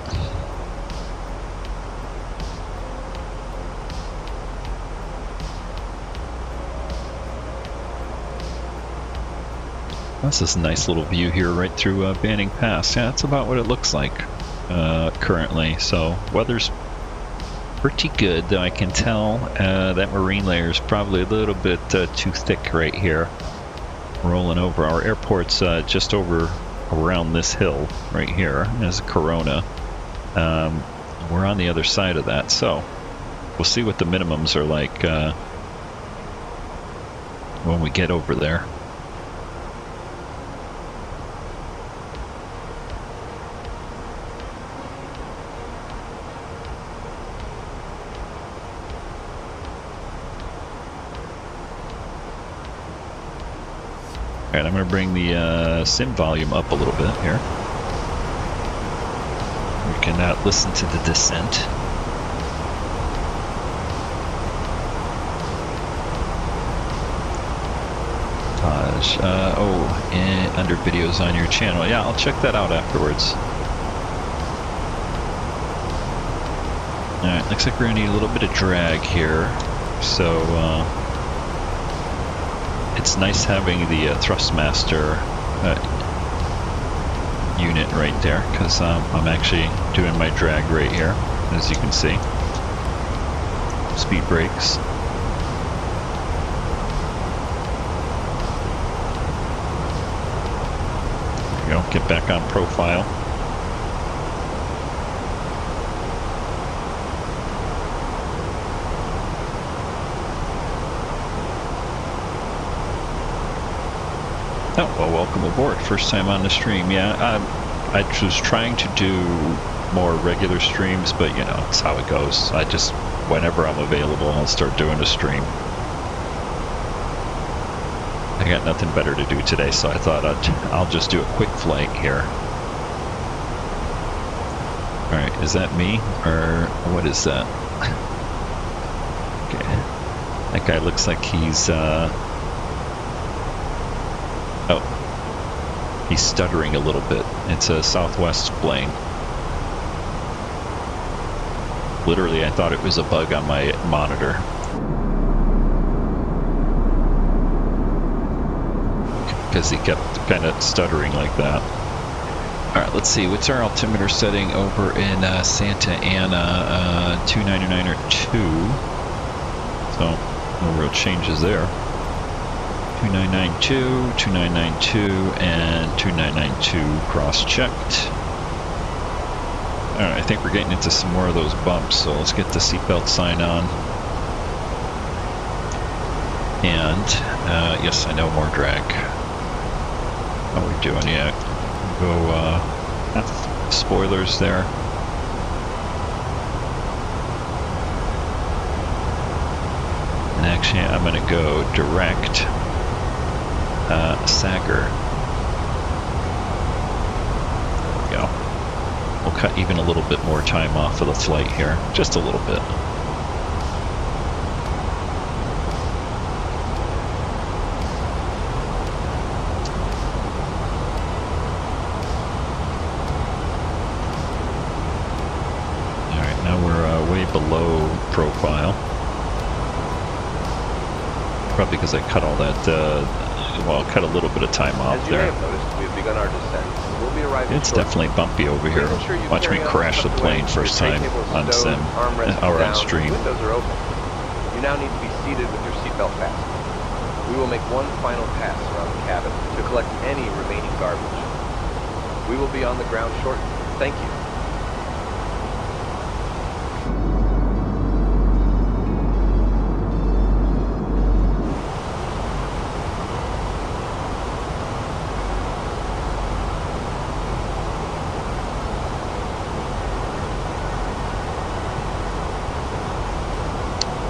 This is a nice little view here right through Banning Pass. Yeah, that's about what it looks like currently. So weather's pretty good, though I can tell that marine layer is probably a little bit too thick right here. Rolling over. Our airport's just over around this hill right here. There's a Corona. We're on the other side of that, so we'll see what the minimums are like when we get over there. Alright, I'm going to bring the sim volume up a little bit here. We can now listen to the descent. Taj, and under videos on your channel. Yeah, I'll check that out afterwards. Alright, looks like we're going to need a little bit of drag here. So it's nice having the Thrustmaster unit right there, because I'm actually doing my drag right here, as you can see. Speed brakes. There we go. Get back on profile. Oh, well, welcome aboard. First time on the stream. Yeah, I was trying to do more regular streams, but you know, it's how it goes. I just, whenever I'm available, I'll start doing a stream. I got nothing better to do today, so I thought I'll just do a quick flight here. Alright, is that me? Or what is that? Okay. That guy looks like he's, oh, he's stuttering a little bit. It's a Southwest plane. Literally, I thought it was a bug on my monitor. Because he kept kind of stuttering like that. Alright, let's see. What's our altimeter setting over in Santa Ana? 299 or 2. So, no real changes there. 2992, 2992, and 2992 cross-checked. Alright, I think we're getting into some more of those bumps, so let's get the seatbelt sign on. And, yes, I know, more drag. How are we doing? Yeah, go, spoilers there. And actually, I'm going to go direct. Sager. There we go. We'll cut even a little bit more time off of the flight here. Just a little bit. Alright, now we're way below profile. Probably because I cut all that well, cut a little bit of time off there. As you may have noticed, we have begun our descent, and we'll be arriving It's shortly. definitely bumpy over here. Watch me crash the plane first time on sim, or on stream. Windows are open. You now need to be seated with your seatbelt fastened. We will make one final pass around the cabin to collect any remaining garbage. We will be on the ground shortly. Thank you.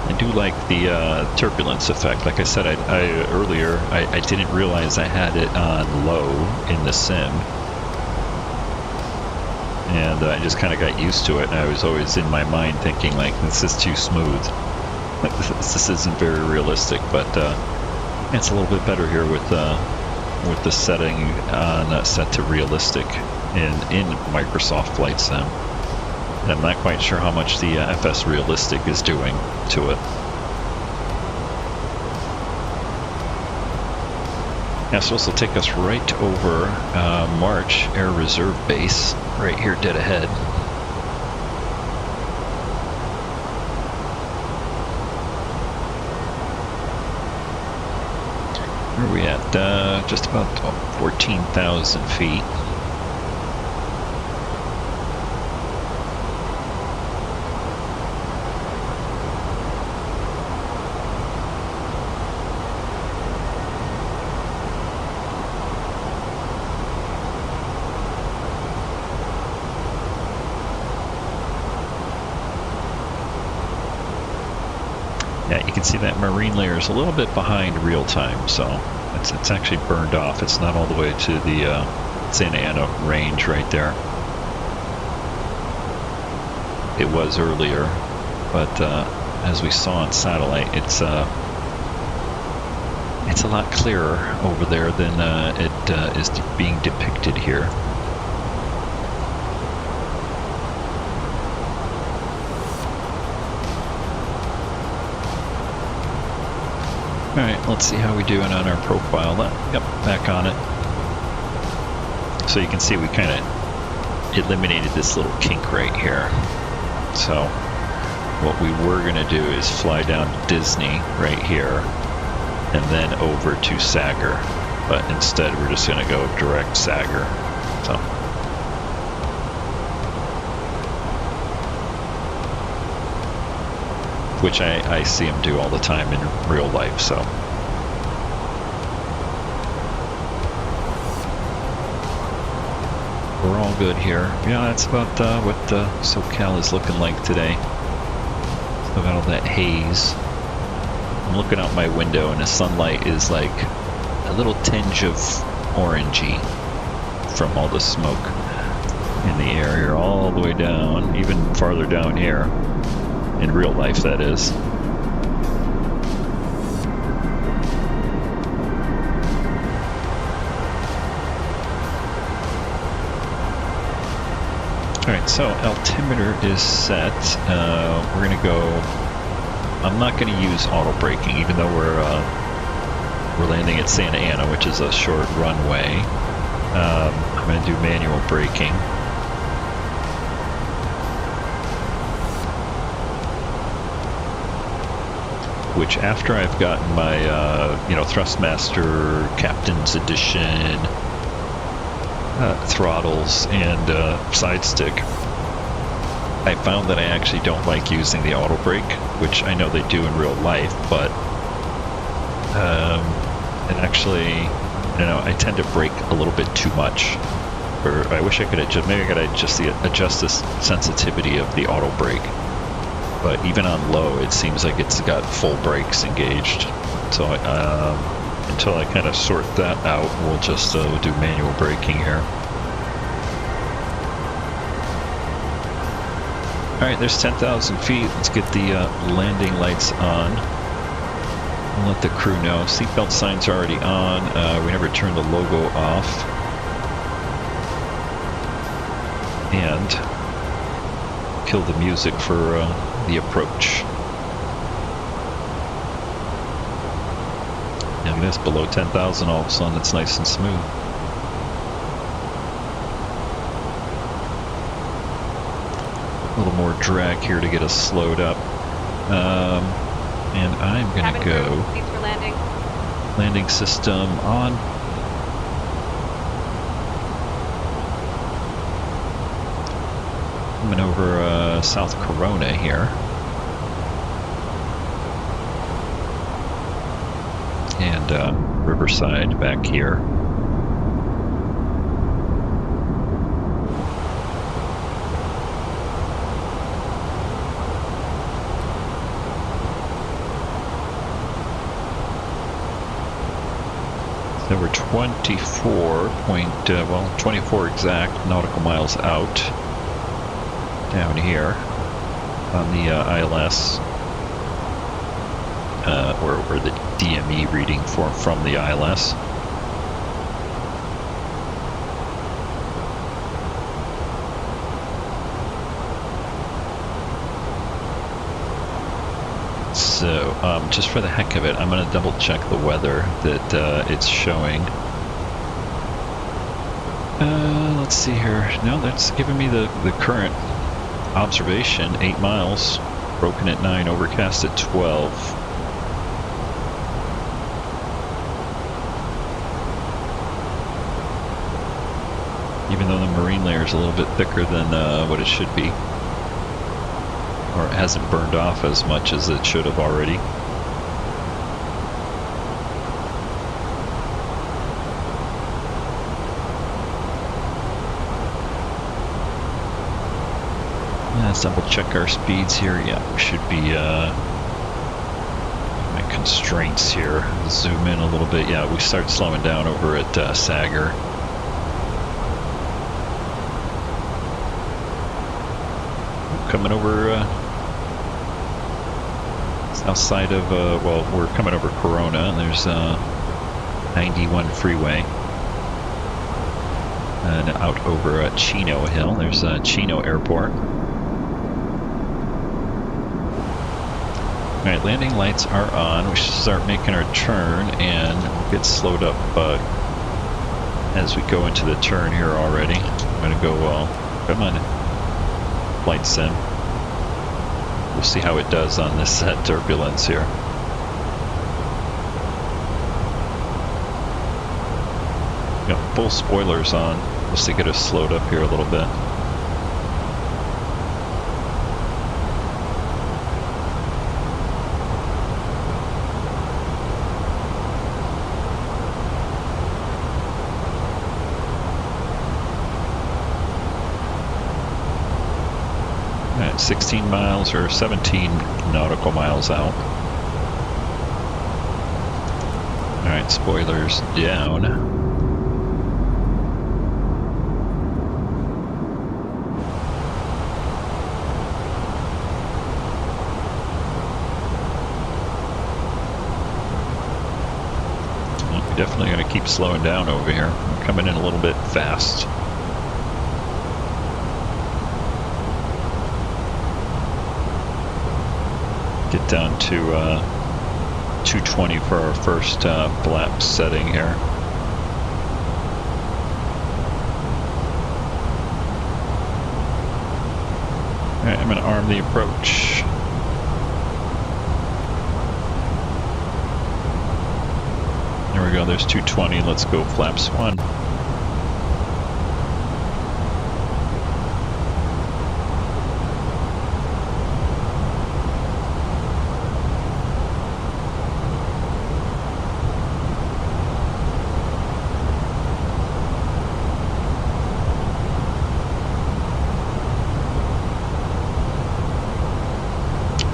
I do like the turbulence effect. Like I said, earlier, I didn't realize I had it on low in the sim. And I just kind of got used to it, and I was always in my mind thinking, like, this is too smooth. This isn't very realistic, but it's a little bit better here with the setting on set to realistic in Microsoft Flight Sim. And I'm not quite sure how much the FS Realistic is doing to it. Yeah, so this will take us right over March Air Reserve Base, right here dead ahead. Where are we at? Just about 14,000 feet. Yeah, you can see that marine layer is a little bit behind real time, so it's actually burned off. It's not all the way to the Santa Ana range right there. It was earlier, but as we saw on satellite, it's a lot clearer over there than it is being depicted here. Alright, let's see how we're doing on our profile. Yep, back on it. So you can see we kind of eliminated this little kink right here. So what we were going to do is fly down to Disney right here and then over to Sagar. But instead we're just going to go direct Sagar. So. Which I see him do all the time in real life, so. We're all good here. Yeah, that's about what SoCal is looking like today. Still got all that haze. I'm looking out my window and the sunlight is like a little tinge of orangey from all the smoke in the air here, all the way down, even farther down here. In real life, that is. Alright, so altimeter is set. We're going to go... I'm not going to use auto braking, even though we're landing at Santa Ana, which is a short runway. I'm going to do manual braking. Which after I've gotten my, Thrustmaster Captain's Edition throttles and side stick, I found that I actually don't like using the auto brake, which I know they do in real life, but it actually, I tend to brake a little bit too much. Or I wish I could adjust, maybe I could adjust the sensitivity of the auto brake. But even on low, it seems like it's got full brakes engaged. So until I kind of sort that out, we'll just do manual braking here. Alright, there's 10,000 feet. Let's get the landing lights on. I'll let the crew know. Seatbelt signs are already on. We never turned the logo off. And kill the music for the approach. Yeah, look at this, below 10,000 all of a sudden it's nice and smooth. A little more drag here to get us slowed up. And I'm gonna go Seats for landing. Landing system on. Coming over South Corona here. And Riverside back here. So we're 24 exact nautical miles out. Down here on the ILS, or the DME reading from the ILS. So, just for the heck of it, I'm going to double check the weather that it's showing. Let's see here. No, that's giving me the current observation, 8 miles, broken at 9, overcast at 12. Even though the marine layer is a little bit thicker than what it should be, or it hasn't burned off as much as it should have already. Let's double check our speeds here. Yeah, we should be my constraints here. Zoom in a little bit. Yeah, we start slowing down over at Sagar. Coming over south side of well, we're coming over Corona, and there's 91 freeway. And out over Chino Hill, there's Chino Airport. Alright, landing lights are on. We should start making our turn and we'll get slowed up as we go into the turn here already. I'm going to go, come on, flight sim. We'll see how it does on this turbulence here. Got full spoilers on just to get us slowed up here a little bit. At 16 miles or 17 nautical miles out. Alright, spoilers down. Definitely going to keep slowing down over here. I'm coming in a little bit fast. Get down to 220 for our first flap setting here. Alright, I'm going to arm the approach. There we go, there's 220. Let's go flaps 1.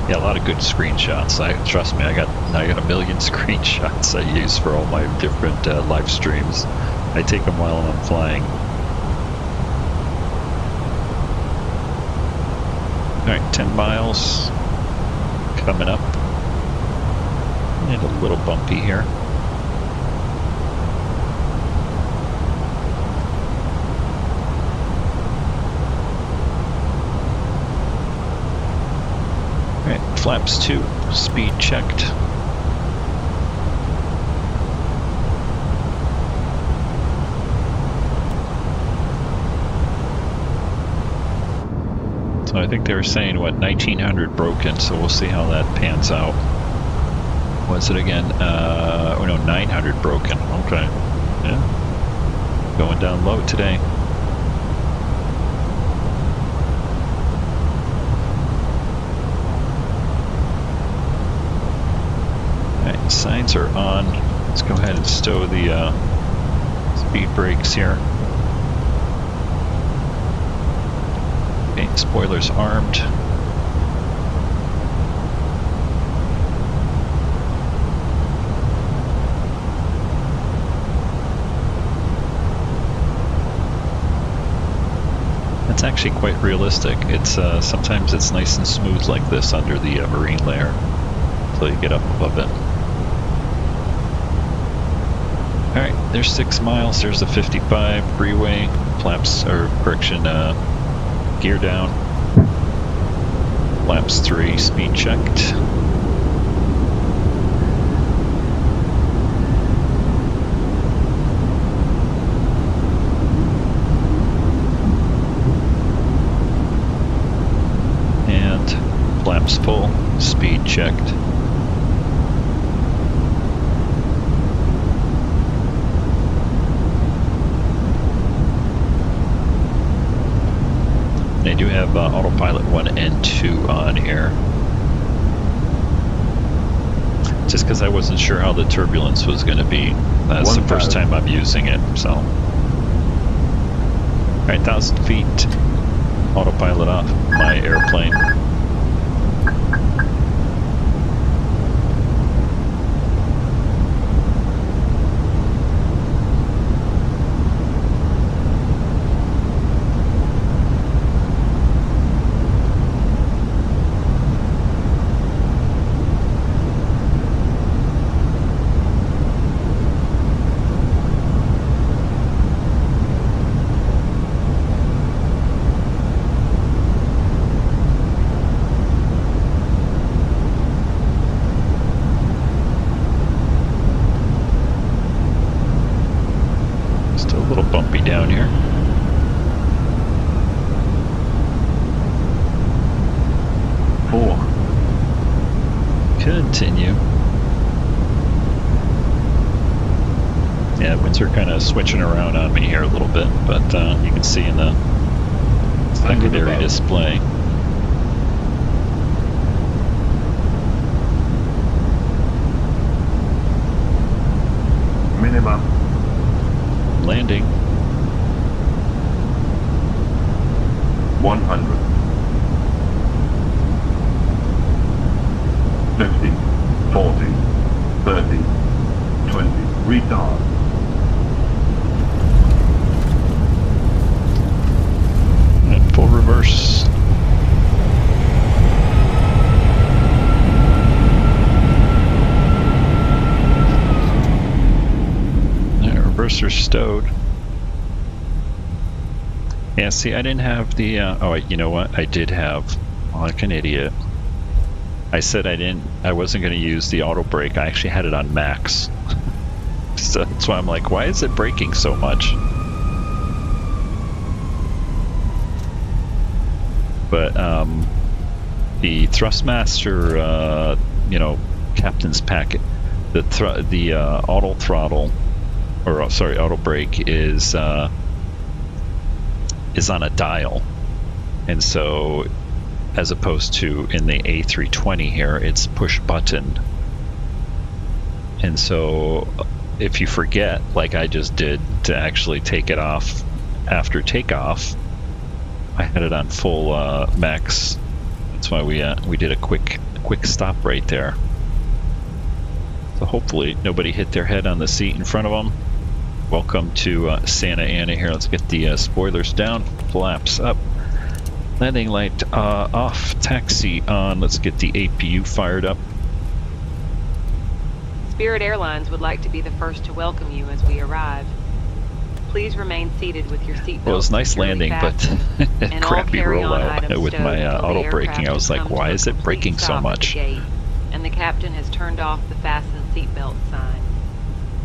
Yeah, a lot of good screenshots. Trust me, I got a million screenshots I use for all my different live streams. I take them while I'm flying. All right, 10 miles coming up, and a little bumpy here. Flaps 2, speed checked. So I think they were saying, what, 1900 broken, so we'll see how that pans out. Was it again? Oh no, 900 broken. Okay. Yeah. Going down low today. Signs are on. Let's go ahead and stow the speed brakes here. Okay, spoilers armed. That's actually quite realistic. It's sometimes it's nice and smooth like this under the marine layer until you get up above it. Alright, there's 6 miles, there's the 55 freeway, flaps, or correction, gear down, flaps 3, speed checked. And flaps full, speed checked. They do have autopilot 1 and 2 on here. Just because I wasn't sure how the turbulence was going to be. That's the first time I'm using it, so. Alright, 1,000 feet. Autopilot off my airplane. a little bumpy down here. Four. Continue. Yeah, winds are kind of switching around on me here a little bit, but you can see in the secondary display. Minimum. Landing. 100. 50, 40, 30, 20. Retard. And full reverse. Reverser stowed. Yeah, see, I didn't have the, oh, you know what? I did have, like an idiot. I said I wasn't going to use the auto brake. I actually had it on max. So that's why I'm like, why is it braking so much? But, the Thrustmaster, you know, captain's packet, the auto throttle, or sorry, auto brake is on a dial, and so as opposed to in the A320 here, it's push button. And so if you forget, like I just did, to actually take it off after takeoff, I had it on full max. That's why we did a quick stop right there. So hopefully nobody hit their head on the seat in front of them. Welcome to Santa Ana here. Let's get the spoilers down, flaps up, landing light off, taxi on. Let's get the APU fired up. Spirit Airlines would like to be the first to welcome you as we arrive. Please remain seated with your seatbelt. Well, it was nice landing, but crappy rollout with my auto braking. I was like, why is it braking so much? And the captain has turned off the fasten seatbelt sign.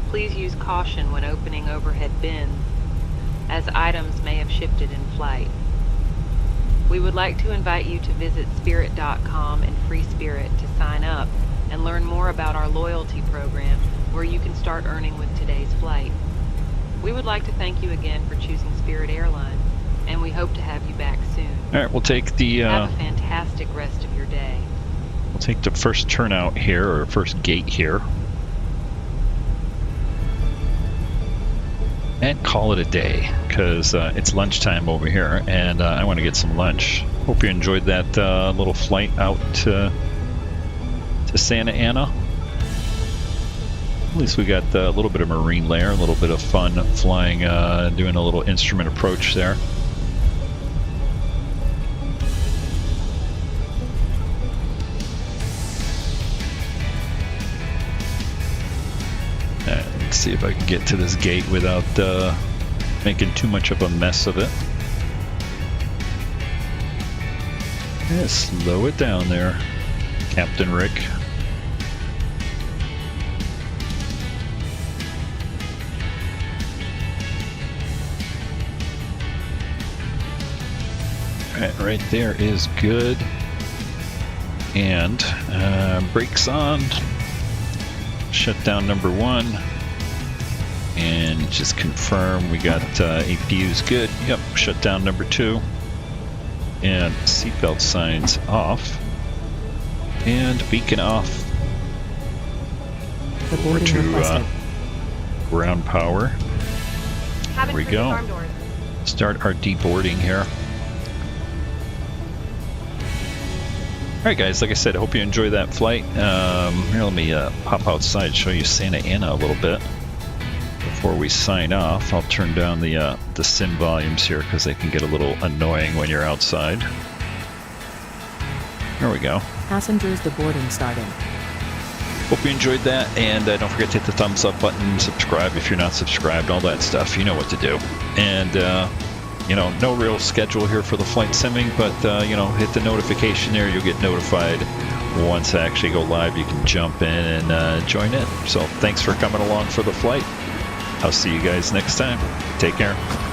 Please use caution when opening overhead bins, as items may have shifted in flight. We would like to invite you to visit Spirit.com and Free Spirit to sign up and learn more about our loyalty program, where you can start earning with today's flight. We would like to thank you again for choosing Spirit Airlines, and we hope to have you back soon. All right, we'll take the have a fantastic rest of your day. We'll take the first turnout here, or first gate here, and call it a day, because it's lunchtime over here, and I want to get some lunch. Hope you enjoyed that little flight out to Santa Ana. At least we got a little bit of marine layer, a little bit of fun flying, doing a little instrument approach there. Let's see if I can get to this gate without making too much of a mess of it. Yeah, slow it down there, Captain Rick. Right there is good. And brakes on. Shutdown number 1. And just confirm we got APUs good. Yep, shutdown number 2. And seatbelt signs off. And beacon off. Over to ground power. There we go. Start our deboarding here. Alright guys, like I said, I hope you enjoy that flight. Here, let me pop outside, show you Santa Ana a little bit. Before we sign off, I'll turn down the sim volumes here because they can get a little annoying when you're outside. There we go. Passengers deboarding starting. Hope you enjoyed that, and don't forget to hit the thumbs up button, subscribe if you're not subscribed, all that stuff. You know what to do. And you know, no real schedule here for the flight simming, but you know, hit the notification there. You'll get notified once I actually go live. You can jump in and join in. So thanks for coming along for the flight. I'll see you guys next time. Take care.